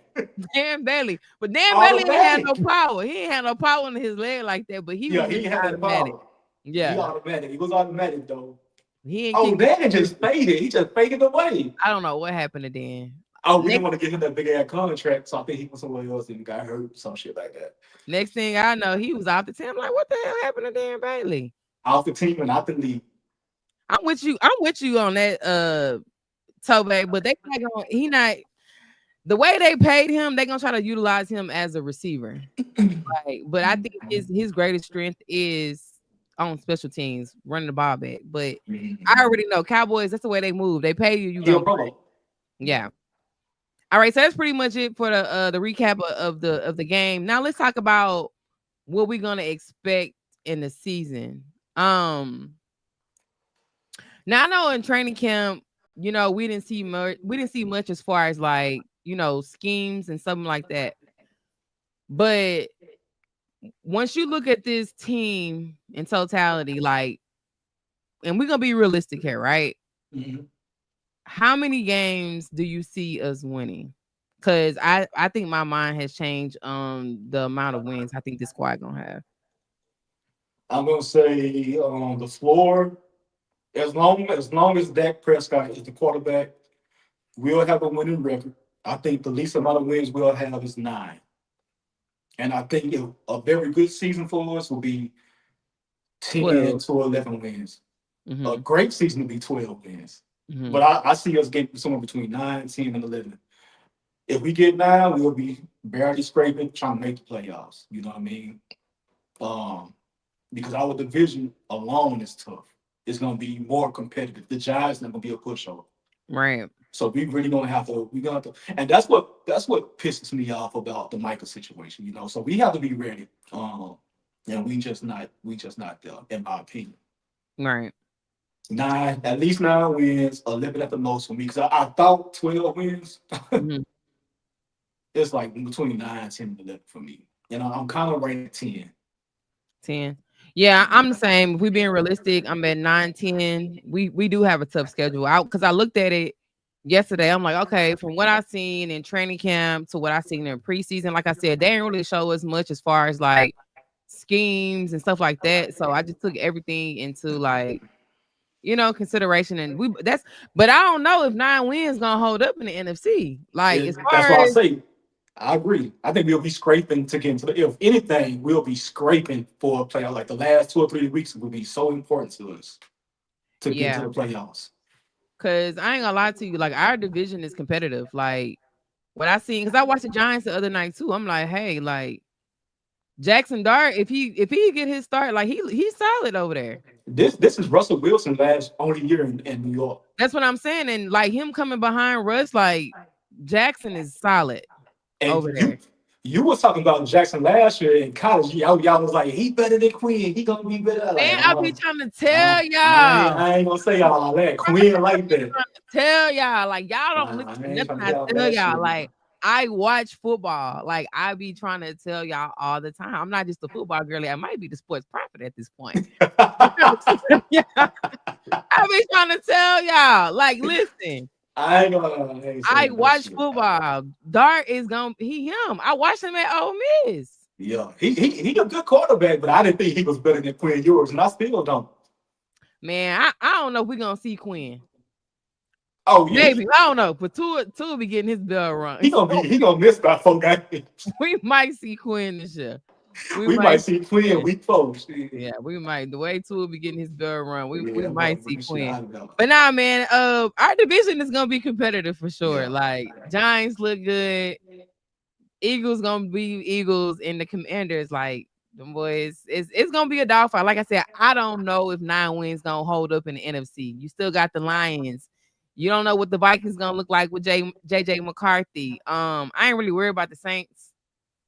Dan Bailey. But Dan Bailey ain't had no
Automatic.
power. He ain't had no power in his leg like that, but he was
Yeah, he
just
ain't had that
automatic.
power. He
Yeah.
automatic. He was automatic though.
He ain't
Oh,
kicked.
Dan just faded. He just faded away.
I don't know what happened to Dan.
Oh, we
Next,
didn't want to give him that big ass contract, so I think he went somewhere else and got hurt, some shit like that.
next thing I know, he was off the team. I'm like, what the hell happened to Dan Bailey?
Off the team and out the league.
I'm with you on that, Tobe, but they not gonna he not the way they paid him, they gonna try to utilize him as a receiver. Right. But I think his greatest strength is on special teams, running the ball back. But I already know Cowboys, that's the way they move. They pay you, you
He a
gonna
Pro
play.
Bowl.
Yeah. All right, so that's pretty much it for the recap of the game. Now let's talk about what we're gonna expect in the season. Now I know in training camp, we didn't see much as far as like, schemes and something like that. But once you look at this team in totality, like, and we're gonna be realistic here, right?
Mhm.
How many games do you see us winning? Because I think my mind has changed the amount of wins I think this squad gonna have.
I'm gonna say the floor. As long as Dak Prescott is the quarterback, we'll have a winning record. I think the least amount of wins we'll have is 9. And I think a very good season for us will be 10
12.
to 11 wins. A
Mm-hmm.
great season will be 12 wins.
Mm-hmm.
But I see us getting somewhere between 9, 10, and 11. If we get 9, we'll be barely scraping, trying to make the playoffs. You know what I mean? Because our division alone is tough. It's going to be more competitive. The Giants not going to be a pushover.
Right.
So we really gonna have to. We gonna have to, and that's what pisses me off about the Michael situation. So we have to be ready. And we just not there, in my opinion.
Right.
At least 9 wins, 11 at the most for me. Because I thought 12 wins.
Mm-hmm.
It's like between 9, 10, and 11 for me. I'm kind of right at 10.
10. Yeah, I'm the same. If we're being realistic, I'm at 9, 10. We do have a tough schedule out because I looked at it yesterday. I'm like, okay, from what I've seen in training camp to what I've seen in preseason, like I said, they didn't really show us much as far as like schemes and stuff like that. So I just took everything into like, consideration. And but I don't know if 9 wins gonna hold up in the NFC. Like as
That's
far
why I
as
say I agree. I think we'll be scraping to get into the. If anything, we'll be scraping for a playoff. Like the last 2 or 3 weeks will be so important to us to get to
Yeah,
the playoffs.
because I ain't gonna lie to you, like our division is competitive. Like what I seen, because I watched the Giants the other night too. I'm like, hey, like Jackson Dart, if he get his start, like he's solid over there.
This is Russell Wilson last only year in New York.
That's what I'm saying. And like him coming behind Russ, like Jackson is solid
And
over there.
you was talking about Jackson last year in college. Y'all was like, he better than Quinn. He gonna be better. Like,
Man, I be trying to tell y'all.
I ain't gonna say all that. Quinn like that.
Tell y'all, like y'all don't listen
I
to
ain't
nothing
trying to
I
get all
tell
that
y'all.
shit.
Like I watch football. Like I be trying to tell y'all all the time. I'm not just a football girly. I might be the sports prophet at this point. Yeah, I be trying to tell y'all. Like, listen,
I ain't gonna. I ain't
I
saying that
watch
shit.
football. Dart is gonna he him. I watched him at Ole Miss.
Yeah, he a good quarterback, but I didn't think he was better than Quinn Ewers, and I still don't.
Man, I don't know if we're gonna see Quinn.
Oh yeah,
Maybe I don't know, but Tua be getting his bell rung. So
he gonna miss by 4 games.
we might see Quinn this year. We
We might
might
see
see
Quinn
Quinn.
week 4. Shit.
Yeah, we might. The way Tua be getting his bell run, we
Yeah, I'm gonna
might
bring
see
this shit
Quinn.
out of there.
But nah, man, our division is gonna be competitive for sure.
Yeah.
Like Giants look good, Eagles gonna be Eagles, and the Commanders, like them boys, it's gonna be a dogfight. Like I said, I don't know if 9 wins gonna hold up in the NFC. You still got the Lions. You don't know what the Vikings gonna look like with JJ McCarthy. I ain't really worried about the Saints.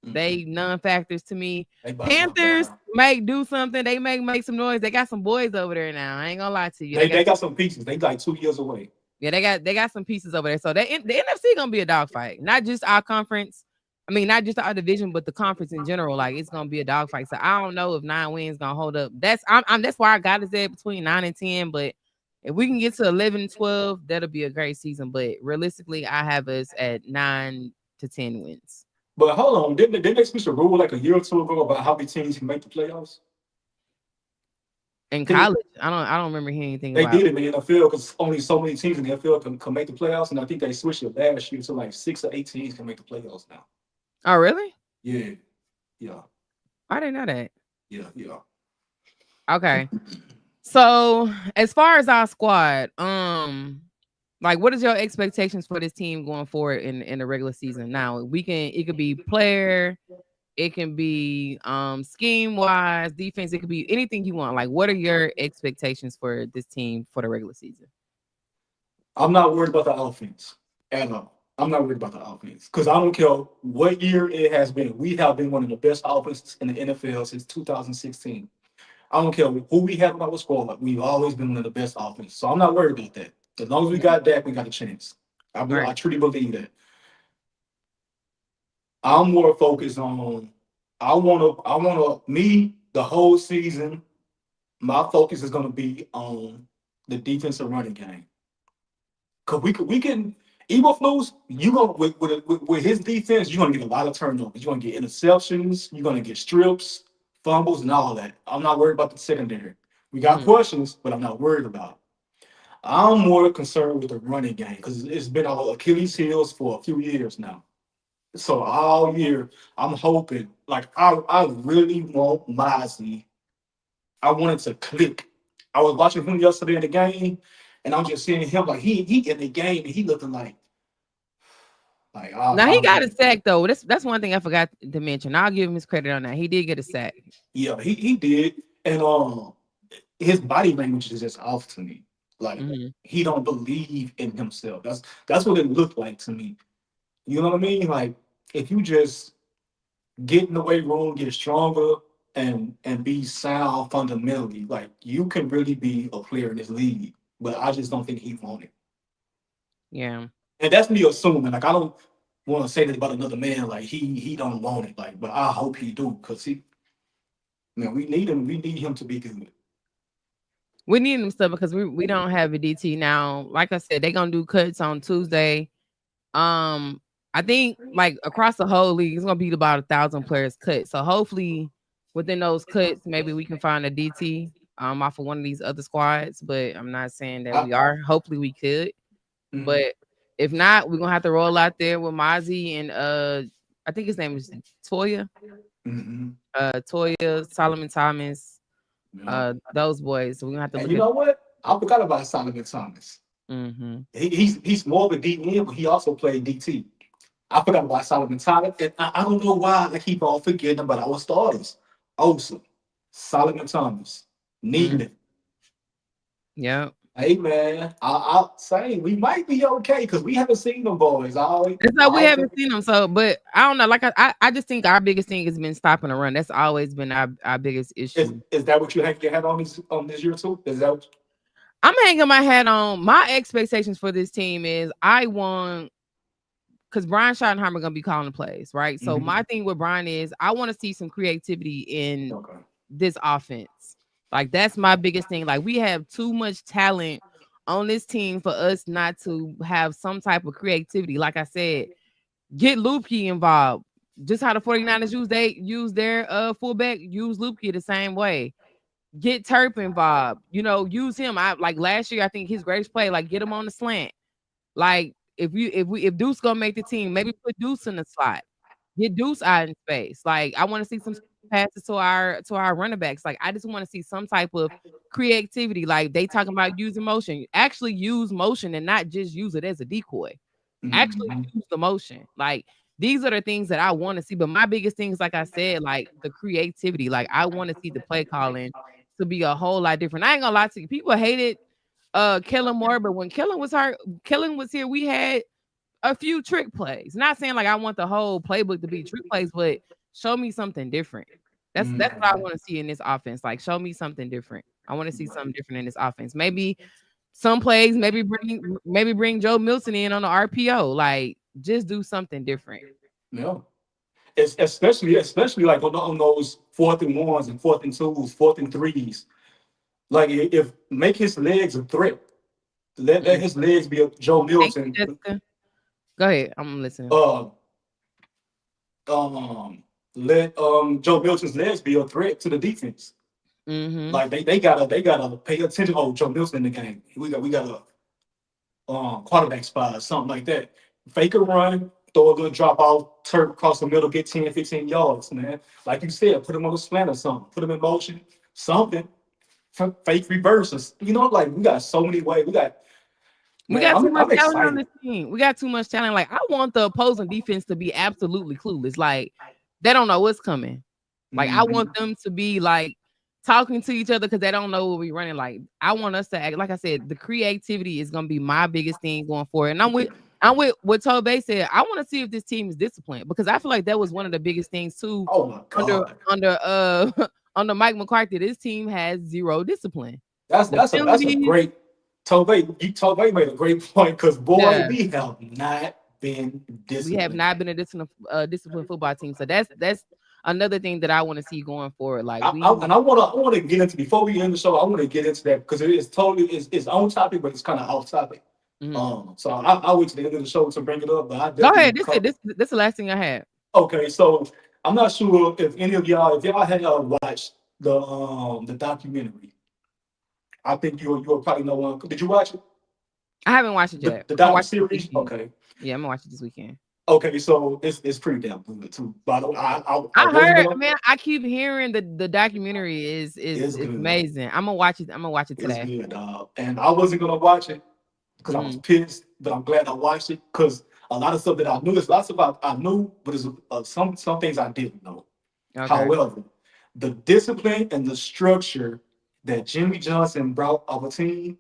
They non-factors to me.
They about to go
Panthers
down.
might do something. They may make some noise. They got some boys over there now. I ain't gonna lie to you.
They got some pieces. They like 2 years away.
Yeah, they got some pieces over there. So the NFC gonna be a dogfight. Not just our conference. I mean, not just our division, but the conference in general. Like it's gonna be a dogfight. So I don't know if 9 wins gonna hold up. That's why I got us there between 9 and 10. But if we can get to 11 and 12, that'll be a great season. But realistically, I have us at 9 to 10 wins.
But hold on, didn't they switch a rule like a year or two ago about how many teams can make the playoffs?
In
Did
college, I don't remember hearing anything
They
about.
did it in the NFL because only so many teams in the NFL can make the playoffs, and I think they switched it last year to like 6 or 8 teams can make the playoffs now.
Oh, really?
Yeah, yeah,
I didn't know that.
yeah.
Okay. So as far as our squad, like what is your expectations for this team going forward in the regular season? Now it could be player, it can be scheme wise, defense, it could be anything you want. Like what are your expectations for this team for the regular season?
I'm not worried about the offense at all. I'm not worried about the offense because I don't care what year it has been. We have been one of the best offenses in the NFL since 2016. I don't care who we have on our squad. We've always been one of the best offenses. So I'm not worried about that. As long as we got Dak, we got a chance. I
Right.
truly believe that. I'm more focused on. Me the whole season. My focus is going to be on the defensive running game. Cause we can Eberflus, you gonna with his defense, you're gonna get a lot of turnovers. You're gonna get interceptions, you're gonna get strips, fumbles, and all that. I'm not worried about the secondary. We got
Mhm.
questions, but I'm not worried about it. I'm more concerned with the running game because it's been our Achilles heels for a few years now. So all year, I'm hoping, like I really want Mozzie. I wanted to click. I was watching him yesterday in the game, and I'm just seeing him like he in the game and he looking like
Now he
I
got a sack though. That's one thing I forgot to mention. I'll give him his credit on that. He did get a sack.
yeah he did, and his body language is just off to me. Like
Mhm.
he don't believe in himself. That's what it looked like to me. You know what I mean? Like if you just get in the weight room, get stronger, and be sound fundamentally, like you can really be a player in this league. But I just don't think he want it.
Yeah.
And that's me assuming. Like I don't want to say that about another man. Like he don't want it. Like, but I hope he do because he man, we need him. We need him to be good.
We need them stuff because we don't have a DT now. Like I said, they gonna do cuts on Tuesday. Um, I think like across the whole league, it's gonna be about 1,000 players cut. So hopefully within those cuts, maybe we can find a DT off of one of these other squads. But I'm not saying that
I,
we are. Hopefully we could.
mhm.
But if not, we're gonna have to roll out there with Mozzie and I think his name is Toya.
Mm-hmm.
Toya, Solomon Thomas,
Yeah.
those boys. So we're gonna have to
And
look
you
at.
know what? I forgot about Solomon Thomas.
Mm-hmm.
He's more of a DN, but he also played DT. I forgot about Solomon Thomas, and I don't know why I keep on forgetting about our starters. Osa, Solomon Thomas,
Mm.
Needham.
Yeah.
Hey man, I'll say we might be okay because we haven't seen them boys.
It's like we haven't seen them, so but I don't know. Like I just think our biggest thing has been stopping the run. That's always been our biggest issue.
is that what you hang your head on this year too? Is that
I'm hanging my hat on my expectations for this team is I want because Brian Schottenheimer gonna be calling the plays, right? So
mm-hmm.
my thing with Brian is I want to see some creativity in
Okay?
this offense. Like that's my biggest thing. Like we have too much talent on this team for us not to have some type of creativity. Like I said, get Lupke involved. Just how the 49ers use their fullback, use Lupke the same way. Get Turp involved. You know, use him. I like last year, I think his greatest play, like get him on the slant. Like if Deuce gonna make the team, maybe put Deuce in the slot. Get Deuce out in space. Like I want to see some passes to our running backs. Like I just want to see some type of creativity. Like they talking about using motion. Actually use motion and not just use it as a decoy. Actually
Mm-hmm.
use the motion. Like these are the things that I want to see. But my biggest things, like I said, like the creativity. Like I want to see the play calling to be a whole lot different. I ain't gonna lie to you. People hated Kellen Moore, but when Kellen was here, we had a few trick plays. Not saying like I want the whole playbook to be trick plays, but show me something different. That's what I
Mm-hmm.
want to see in this offense. Like show me something different. I want to see something different in this offense. Maybe some plays, maybe bring Joe Milton in on the RPO. Like just do something different.
Yeah. It's especially like on those fourth and ones and fourth and twos, fourth and threes. Like if make his legs a threat. Let
Mm.
his legs be a Joe
Thank
Milton.
you, Jessica. Go ahead. I'm listening.
Uh, let Joe Milton's legs be a threat to the defense.
Mm-hmm.
Like they gotta pay attention. Oh, Joe Milton in the game. We got a quarterback spot or something like that. Fake a run, throw a good drop off, turn across the middle, get 10, 15 yards, man. Like you said, put him on a slant or something, put him in motion, something. Fake reverses. You know, like we got so many ways. We got
We
man,
got too much
I'm
talent on
excited.
this team. We got too much talent. Like I want the opposing defense to be absolutely clueless. Like they don't know what's coming. Like I want
Mhm.
them to be like talking to each other because they don't know what we're running. Like I want us to act. Like I said, the creativity is gonna be my biggest thing going forward. And I'm with what Tobey said. I want to see if this team is disciplined because I feel like that was one of the biggest things too
Oh my
under
God.
under Mike McCarthy. This team has zero discipline.
That's
The
that's a
penalties,
great Tobey made a great point because boy,
yeah.
we have not been
We have
disciplined.
not been a disciplined football team. So that's another thing that I want to see going forward. Like
And I wanna get into before we end the show. I want to get into that because it is totally it's on topic, but it's kind of off topic.
mhm.
So I'll wait to the end of the show to bring it up, but I
Go
definitely
ahead.
want to cover.
This the last thing I had.
Okay, so I'm not sure if any of y'all if y'all had watched the documentary. I think you'll probably know one. Did you watch it?
I haven't watched it
The
yet.
the
I'm gonna
docu
watch it this
series.
weekend.
Okay.
Yeah, I'm gonna watch it this weekend.
Okay, so it's pretty damn good too. By the way, I
I
wasn't
heard,
gonna.
man. I keep hearing the documentary
It's
is
good.
amazing. I'm gonna watch it. I'm gonna watch it
It's
today.
good, and I wasn't gonna watch it because I was
Mm,
pissed, but I'm glad I watched it because a lot of stuff that I knew, there's lots of I knew, but there's some things I didn't know.
okay.
However, the discipline and the structure that Jimmy Johnson brought our team,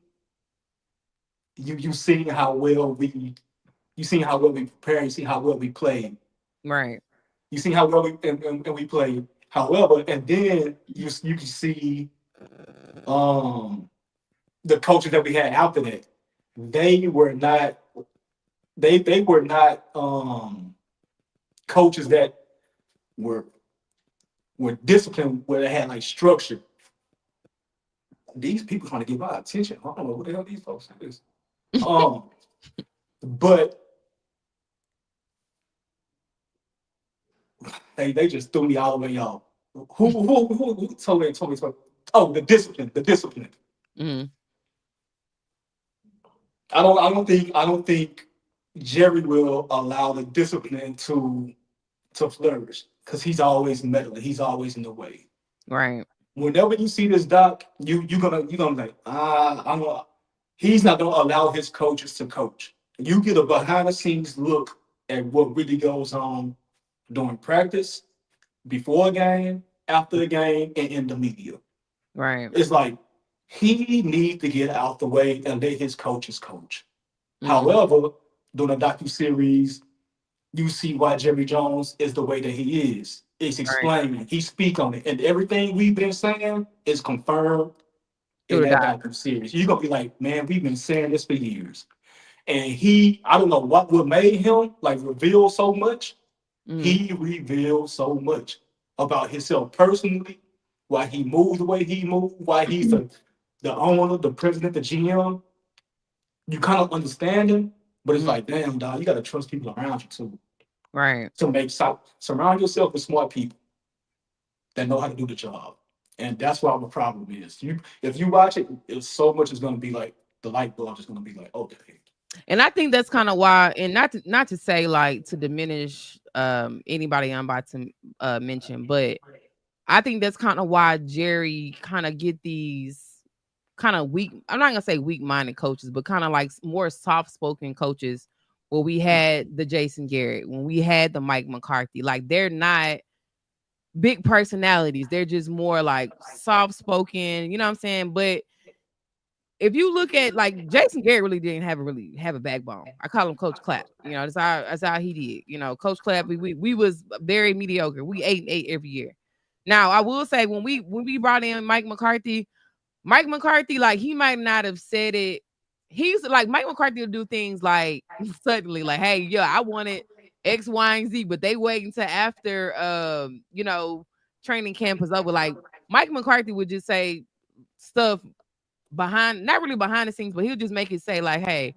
you see how well we prepare, you see how well we play,
Right.
you see how well and we play. However, and then you can see um the coaches that we had after that. They were not they were not coaches that were were disciplined where they had like structure. These people trying to get my attention. I don't know who the hell these folks is. Um, but they just threw me all the way off. Who told me? Oh, the discipline.
Mm,
I don't think Jerry will allow the discipline to flourish because he's always meddling. He's always in the way.
Right.
Whenever you see this doc, you gonna be like, I'm gonna, he's not gonna allow his coaches to coach. You get a behind the scenes look at what really goes on during practice, before a game, after the game, and in the media.
Right.
It's like he needs to get out the way and let his coaches coach.
Mm,
However, during the docu series, you see why Jerry Jones is the way that he is. It's
right.
explaining. He speak on it, and everything we've been saying is confirmed
Through
in
the
that
doc.
docu series. You're gonna be like, man, we've been saying this for years. And he, I don't know what made him like reveal so much.
Mm,
He revealed so much about himself personally, why he moved the way he moved, why he's the owner, the president, the GM. You kind of understand him, but it's
mm,
like, damn, dog, you gotta trust people around you too
right.
to make surround yourself with smart people that know how to do the job. And that's what the problem is. You if you watch it, it's so much is gonna be like the light bulb is gonna be like, okay.
And I think that's kind of why, and not to say like to diminish anybody I'm about to mention, but I think that's kind of why Jerry kind of get these kind of weak. I'm not gonna say weak-minded coaches, but kind of like more soft-spoken coaches. Where we had the Jason Garrett, when we had the Mike McCarthy, like they're not big personalities. They're just more like soft-spoken. You know what I'm saying? But if you look at like Jason Garrett really have a backbone. I call him Coach Clapp. You know, that's how he did. You know, Coach Clapp, we was very mediocre. We 8-8 every year. Now I will say when we brought in Mike McCarthy, like he might not have said it. He's like Mike McCarthy will do things like suddenly, like, hey, yeah, I wanted X, Y, and Z, but they wait until after training camp is over. Like Mike McCarthy would just say stuff behind, not really behind the scenes, but he'll just make it say, like, hey,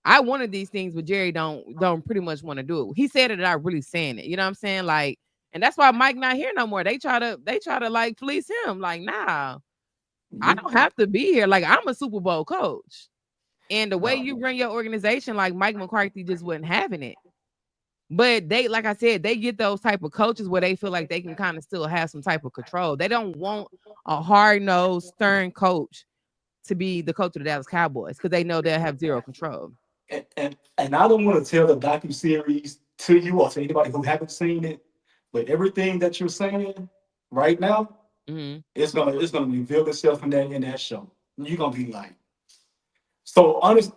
I wanted these things, but Jerry don't pretty much want to do it. He said it without really saying it. You know what I'm saying? Like, and that's why Mike not here no more. They try to like fleece him. Like, nah, I don't have to be here. Like, I'm a Super Bowl coach. And the way
No.
you run your organization, like Mike McCarthy just wasn't having it. But they, like I said, they get those type of coaches where they feel like they can kind of still have some type of control. They don't want a hard-nosed, stern coach to be the coach of the Dallas Cowboys because they know they'll have zero control.
And I don't want to tell the docu series to you or to anybody who haven't seen it, but everything that you're saying right now,
Hmm.
it's gonna reveal itself in that show. You're gonna be like, so honest.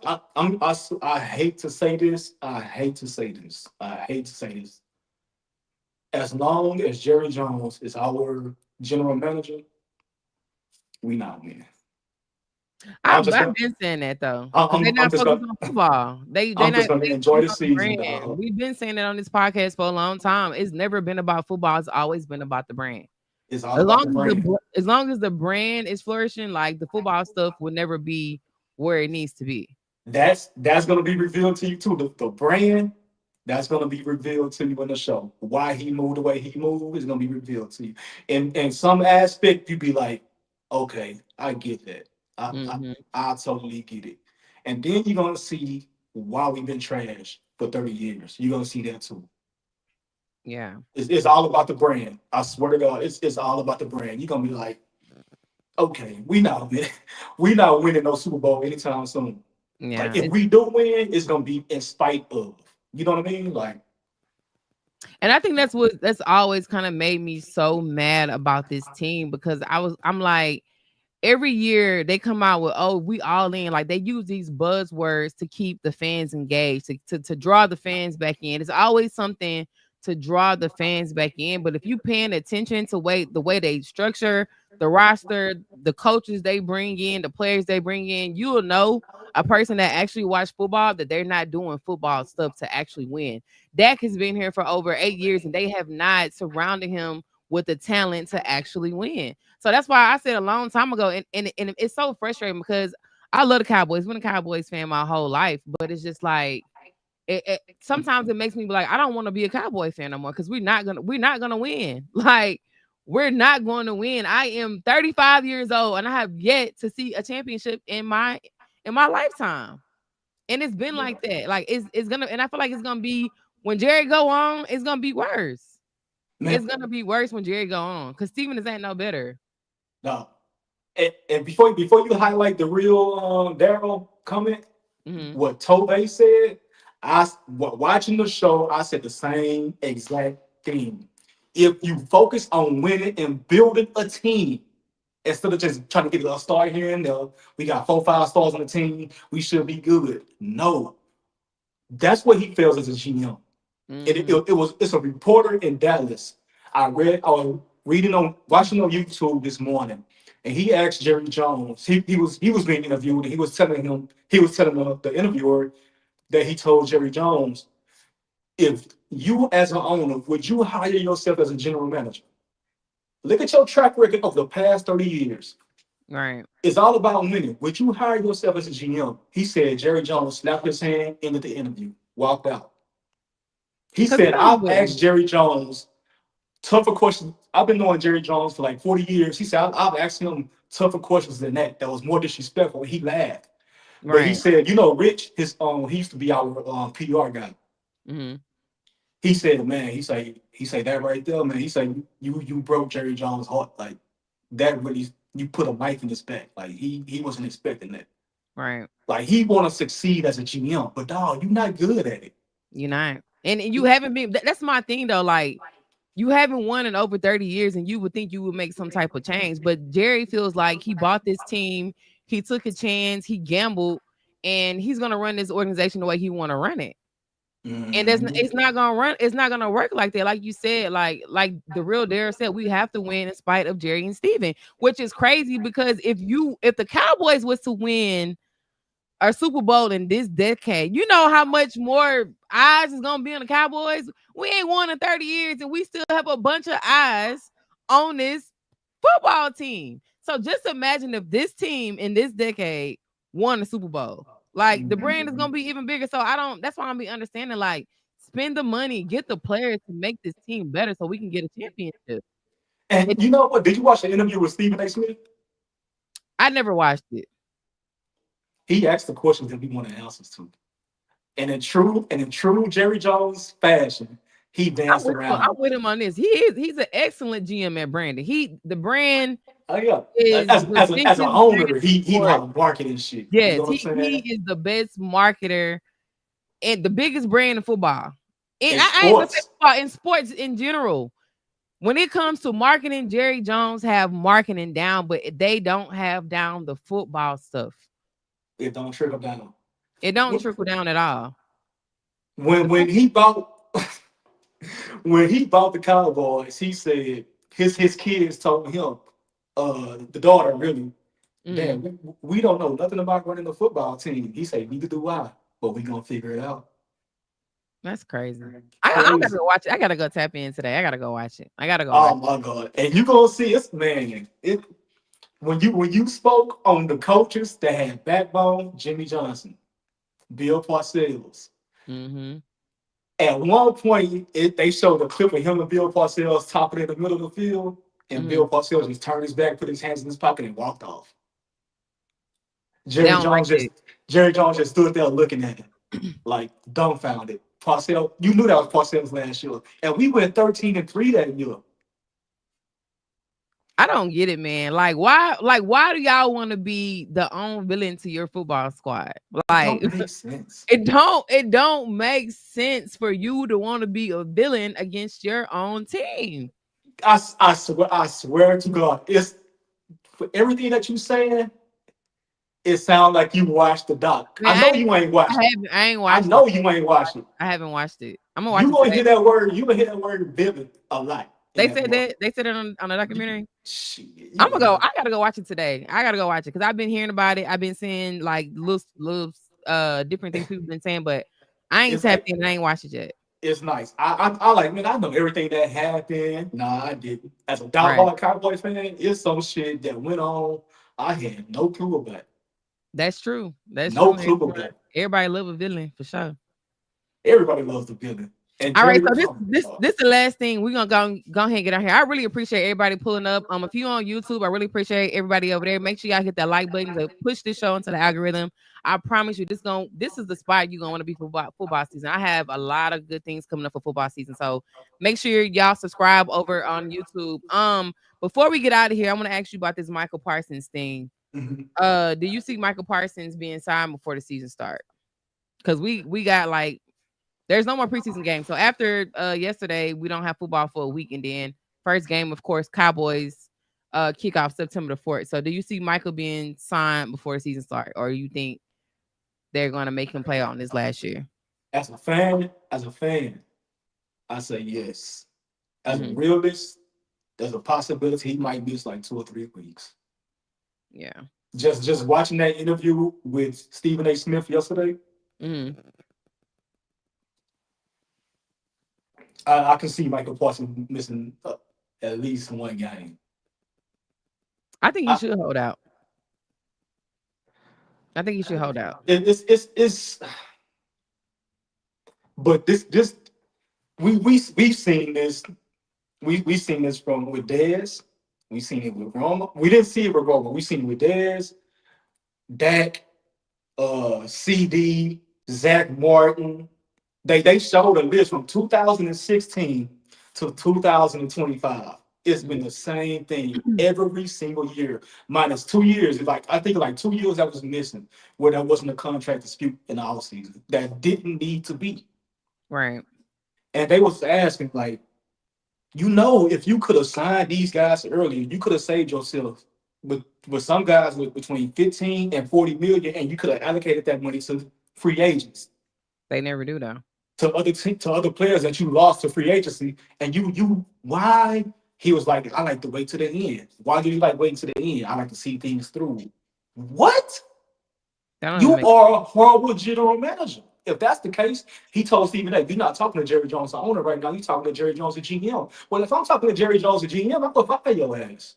I hate to say this. I hate to say this. I hate to say this. As long as Jerry Jones is our general manager, we not winning. I'm
I've
just gonna.
been saying that though,
I'm,
because they're
I'm
not
just
focused
gonna.
on football. They
I'm
not
just gonna
they
enjoy
focused
the
on the
season,
brand.
dog.
We've been saying that on this podcast for a long time. It's never been about football. It's always been about the brand.
It's all about the brand.
As long as the brand is flourishing, like the football stuff will never be where it needs to be.
That's gonna be revealed to you too. The brand that's gonna be revealed to you in the show. Why he moved the way he moved is gonna be revealed to you. In some aspect, you be like, okay, I get that. I, I
Hmm.
I totally get it. And then you're gonna see why we've been trashed for 30 years. You're gonna see that too.
Yeah,
It's all about the brand. I swear to God, it's all about the brand. You're gonna be like, okay, we not winning, we not winning no Super Bowl anytime soon. Like
yeah.
if we do win, it's gonna be in spite of. You know what I mean? Like,
And I think that's always kind of made me so mad about this team because I'm like every year they come out with, oh, we all in, like they use these buzzwords to keep the fans engaged, to draw the fans back in. It's always something to draw the fans back in. But if you paying attention to the way they structure the roster, the coaches they bring in, the players they bring in, you'll know a person that actually watch football that they're not doing football stuff to actually win. Dak has been here for over 8 years and they have not surrounded him with the talent to actually win. So that's why I said a long time ago, and it's so frustrating because I love the Cowboys. Been a Cowboys fan my whole life, but it's just like sometimes it makes me be like, I don't want to be a Cowboy fan no more because we're not gonna win. Like we're not going to win. I am 35 years old and I have yet to see a championship in my lifetime. And it's been like that. Like it's gonna, and I feel like it's gonna be when Jerry go on, it's gonna be worse.
Man,
it's gonna be worse when Jerry go on because Steven is ain't no better.
no. And before you highlight the real Daryl comment,
Hmm.
what Tobey said, watching the show, I said the same exact thing. If you focus on winning and building a team instead of just trying to get a star here and there, we got 4, 5 stars on the team, we should be good. No, that's what he feels as a GM.
Hmm.
It's a reporter in Dallas. I was reading on watching on YouTube this morning, and he asked Jerry Jones. He was being interviewed, and he was telling the interviewer that he told Jerry Jones, if you as an owner, would you hire yourself as a general manager? Look at your track record of the past 30 years.
Right.
It's all about winning. Would you hire yourself as a GM? He said Jerry Jones slapped his hand, ended the interview, walked out. He
Because he
said,
know he
I've
wouldn't.
asked Jerry Jones tougher questions. I've been knowing Jerry Jones for like 40 years. He said, I've asked him tougher questions than that. That was more disrespectful. He laughed. But he
Right.
said, Rich, he used to be our PR guy.
Hmm.
He said, man, he say that right there, man. He said, you broke Jerry Jones' heart. Like that really, you put a knife in his back. Like he wasn't expecting that.
Right.
Like he want to succeed as a GM, but dog, you're not good at it.
You not. And you haven't been. That's my thing though. Like you haven't won in over 30 years, and you would think you would make some type of change. But Jerry feels like he bought this team. He took a chance. He gambled, and he's gonna run this organization the way he want to run it. And
Mhm.
it's not gonna run. It's not gonna work like that. Like you said, like the real Dare said, we have to win in spite of Jerry and Steven, which is crazy because if the Cowboys was to win a Super Bowl in this decade, you know how much more eyes is gonna be on the Cowboys. We ain't won in 30 years, and we still have a bunch of eyes on this football team. So just imagine if this team in this decade won the Super Bowl. Like the brand is gonna be even bigger. So I don't. That's why I'm be understanding. Like spend the money, get the players to make this team better, so we can get a championship.
And
It,
you know what? Did you watch the interview with Stephen A. Smith?
I never watched it.
He asked the questions that we wanted answers to. And in true Jerry Jones fashion, he danced
I'm
around.
with him on this. He's an excellent GM at Brandon. The brand
Oh yeah.
is the
As an
biggest brand
owner, he
in
know
sports.
how to market and shit. You know
Yes,
what I'm
he
saying?
is the best marketer and the biggest brand in football. And
In
I ain't gonna say
sports,
football in sports in general. When it comes to marketing, Jerry Jones have marketing down, but they don't have down the football stuff.
it don't trickle down.
It don't trickle down at all.
When
The
when he bought when he bought the Cowboys, he said his kids told him, the daughter really,
mm,
damn, we don't know nothing about running a football team. He said, neither do I, but we gonna figure it out.
that's crazy. I gotta
Crazy.
go watch it. I gotta go tap in today. I gotta go watch it. I gotta go
Oh
watch
my God. And you gonna see it's man, it when you spoke on the coaches that had backbone, Jimmy Johnson, Bill Parcells.
it. Mm-hmm.
At one point, they showed a clip of him and Bill Parcells talking in the middle of the field, and
Mm-hmm.
Bill Parcells just turned his back, put his hands in his pocket, and walked off.
They
Jerry
don't like
Jones
that.
just Jerry Jones just stood there looking at him, like dumbfounded. Parcells, you knew that was Parcells last year, and we went 13-3 that year.
I don't get it, man. Like why do y'all want to be the own villain to your football squad?
It
Like
don't make sense.
it don't make sense for you to want to be a villain against your own team.
I swear to God, it's for everything that you saying. It sounds like you watched the doc.
Man,
I know you ain't watched it.
I ain't
I
watched it.
know you ain't watched it.
I haven't watched it. I'm gonna watch
You
it
gonna
today.
hear that word. You gonna hear that word vivid a lot in
They
that
said
month.
that they said it on a
You,
documentary.
shit, you
I'm
gonna
gonna
hear
go.
that.
I gotta go watch it today. I gotta go watch it because I've been hearing about it. I've been seeing like little different things people been saying, but I ain't
It's
tapped
like
in. I ain't watched it yet.
it's nice. I like man. I know everything that happened. Nah, I didn't. As a
Right.
diehard Cowboys fan, it's some shit that went on. I had no clue about.
That's true. That's
No
true.
clue about.
Everybody love a villain for sure.
Everybody loves the villain. And
All right,
Jerry,
so this the last thing we're gonna go ahead and get out here. I really appreciate everybody pulling up. If you on YouTube, I really appreciate everybody over there. Make sure y'all hit that like button to push this show into the algorithm. I promise you, this is the spot you're gonna want to be for football season. I have a lot of good things coming up for football season, so make sure y'all subscribe over on YouTube. Before we get out of here, I want to ask you about this Michael Parsons thing.
Mhm.
Do you see Michael Parsons being signed before the season start? Because we got like there's no more preseason games. So after yesterday, we don't have football for a week, and then first game, of course, Cowboys kick off September the 4th. So do you see Michael being signed before the season start, or you think they're gonna make him play on this last year?
As a fan, I say yes. As a
Hmm.
realist, there's a possibility he might miss like 2 or 3 weeks.
Yeah.
Just watching that interview with Stephen A. Smith yesterday,
Hmm.
I can see Michael Parsons missing at least one game.
I think he
I,
should hold out. I think he should hold out.
it's but this we've seen this we've seen this from with Dez. We've seen it with Roma. We didn't see it with Roma. We've seen it with Dez, Dak, CD, Zach Martin. They showed a list from 2016 to 2025. It's been the same thing every single year, minus 2 years. Like I think like 2 years that was missing, where there wasn't a contract dispute in the offseason that didn't need to be.
Right.
And they was asking like, if you could have signed these guys earlier, you could have saved yourself with some guys with between 15 and 40 million, and you could have allocated that money to free agents,
They never do though.
to other players that you lost to free agency. And you why he was like, I like to wait to the end. Why do you like waiting to the end? I like to see things through. What?
That don't even
You
make.
are a horrible general manager. If that's the case, he told Stephen A, you're not talking to Jerry Jones, the owner, right now. You're talking to Jerry Jones, the GM. Well, if I'm talking to Jerry Jones, the GM, I'm going to fire your ass.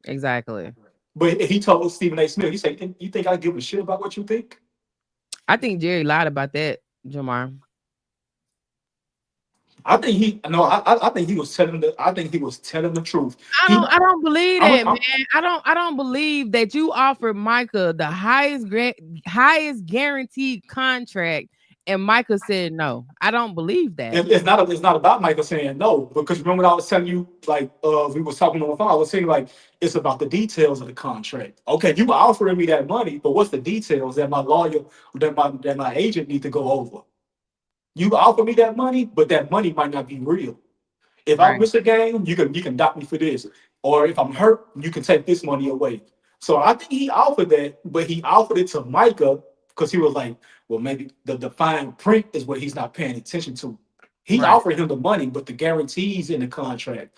Exactly.
But he told Stephen A. Smith, he said, you think I give a shit about what you think?
I think Jerry lied about that, Jamar.
I think he no, I think he was telling the truth. He
I don't believe
I'm,
that, man.
I'm
I don't believe that you offered Micah the highest guaranteed contract, and Micah said no. I don't believe that.
it's not about Michael saying no, because remember what I was telling you, like we was talking on the phone, I was saying like it's about the details of the contract. Okay, you were offering me that money, but what's the details that my lawyer that my agent need to go over? You offer me that money, but that money might not be real. If I
Right,
miss a game, you can dock me for this. Or if I'm hurt, you can take this money away. So I think he offered that, but he offered it to Micah because he was like, well, maybe the fine print is what he's not paying attention to. He
right.
offered him the money, but the guarantees in the contract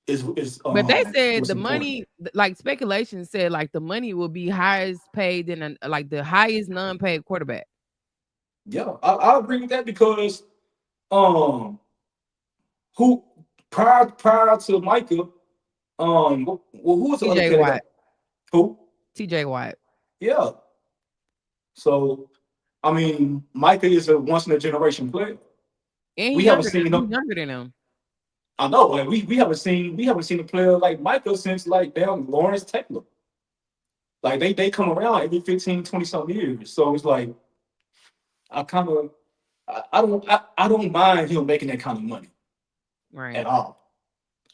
is
But they said
what's
the
important.
money, like speculation said, like the money will be highest paid than like the highest non-paid quarterback.
Yeah, I agree with that because um who prior to Micah, who was the other
TJ
player that
Watt,
got who?
TJ Watt,
Yeah. So I mean, Micah is a once in a generation player.
and
We haven't seen
he's
him.
younger than him.
I know, like we haven't seen a player like Micah since like damn Lawrence Taylor. Like they come around every 15, 20 something years. So it's like I kind of I don't mind him making that kind of money
Right.
at all.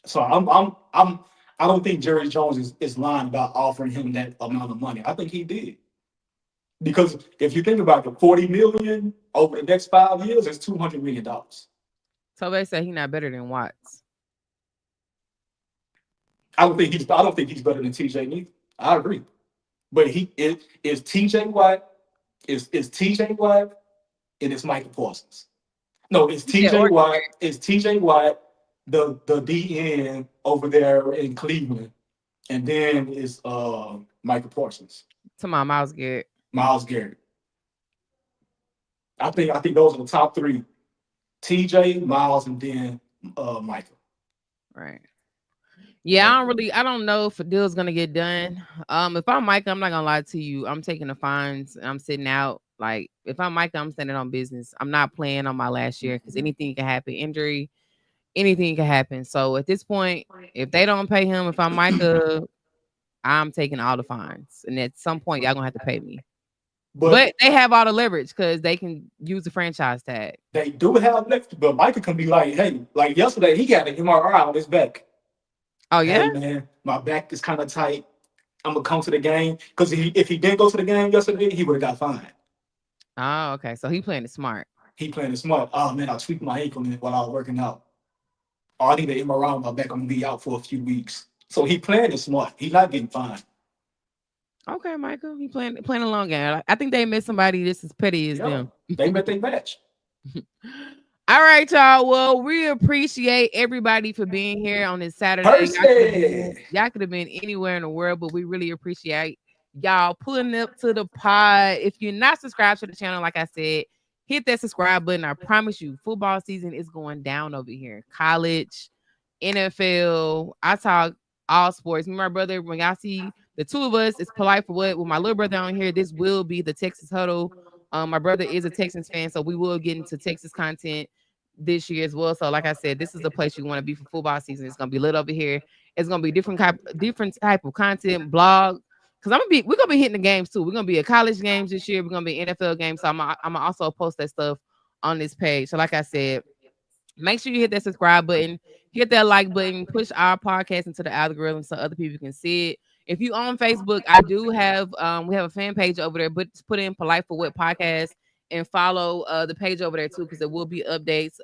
So I don't think Jerry Jones is lying about offering him that amount of money. I think he did. Because if you think about it, 40 million over the next 5 years is $200 million.
So they say he's not better than Watts.
I don't think he's better than TJ neither. I agree. But he is TJ Watt, is TJ Watt, and it's Michael Parsons. No, it's
He said,
TJ
or
Watt, it's TJ Watt, the DN over there in Cleveland, and then it's Michael Parsons,
to my mouse get
Miles Garrett. I think those are the top three. TJ, Miles, and then Michael.
right. Yeah, I don't know if a deal's gonna get done. If I'm Mike, I'm not gonna lie to you. I'm taking the fines. I'm sitting out. Like if I'm Micah, I'm standing on business. I'm not playing on my last year because anything can happen, injury, anything can happen. So at this point, if they don't pay him, if I'm Micah, I'm taking all the fines, and at some point, y'all gonna have to pay me.
But
But they have all the leverage because they can use the franchise tag.
they do have left. But Micah can be like, hey, like yesterday, he got an MRI on his back.
Oh yeah.
Hey man, my back is kind of tight. I'm gonna come to the game because if he didn't go to the game yesterday, he would have got fined.
Oh, okay. So he playing it smart.
He playing it smart. Oh man, I tweaked my ankle while I was working out. Oh, I need an MRI on my back. I'm gonna be out for a few weeks. So he playing it smart. He not getting fined.
Okay, Michael. He playing a long game. I think they miss somebody just as petty as
Yeah,
them.
they met their match.
All right, y'all. Well, we appreciate everybody for being here on this Saturday.
Percy.
Y'all could have been anywhere in the world, but we really appreciate y'all pulling up to the pod. If you're not subscribed to the channel, like I said, hit that subscribe button. I promise you, football season is going down over here. College, NFL. I talk all sports. Me and my brother, when y'all see the two of us, it's polite for what with my little brother on here. This will be the Texas huddle. My brother is a Texans fan, so we will get into Texas content this year as well. So, like I said, this is the place you want to be for football season. It's gonna be lit over here. It's gonna be different type of content, blog. Cause we're gonna be hitting the games too. We're gonna be at college games this year. We're gonna be NFL games. So I'm also post that stuff on this page. So, like I said, make sure you hit that subscribe button, hit that like button, push our podcast into the algorithm so other people can see it. If you on Facebook, I do have we have a fan page over there, but just put in Polite for What podcast and follow the page over there too, because there will be updates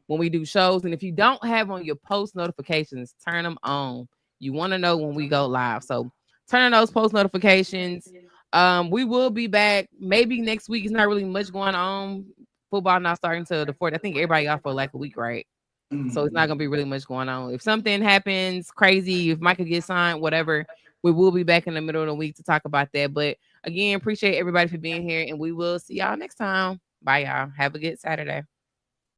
when we do shows. And if you don't have on your post notifications, turn them on. You want to know when we go live. So turn on those post notifications. We will be back maybe next week. It's not really much going on. Football not starting till the 4th. I think everybody got for like a week, right? So it's not gonna be really much going on. If something happens crazy, if Michael gets signed, whatever, we will be back in the middle of the week to talk about that. But again, appreciate everybody for being here, and we will see y'all next time. Bye, y'all. Have a good Saturday.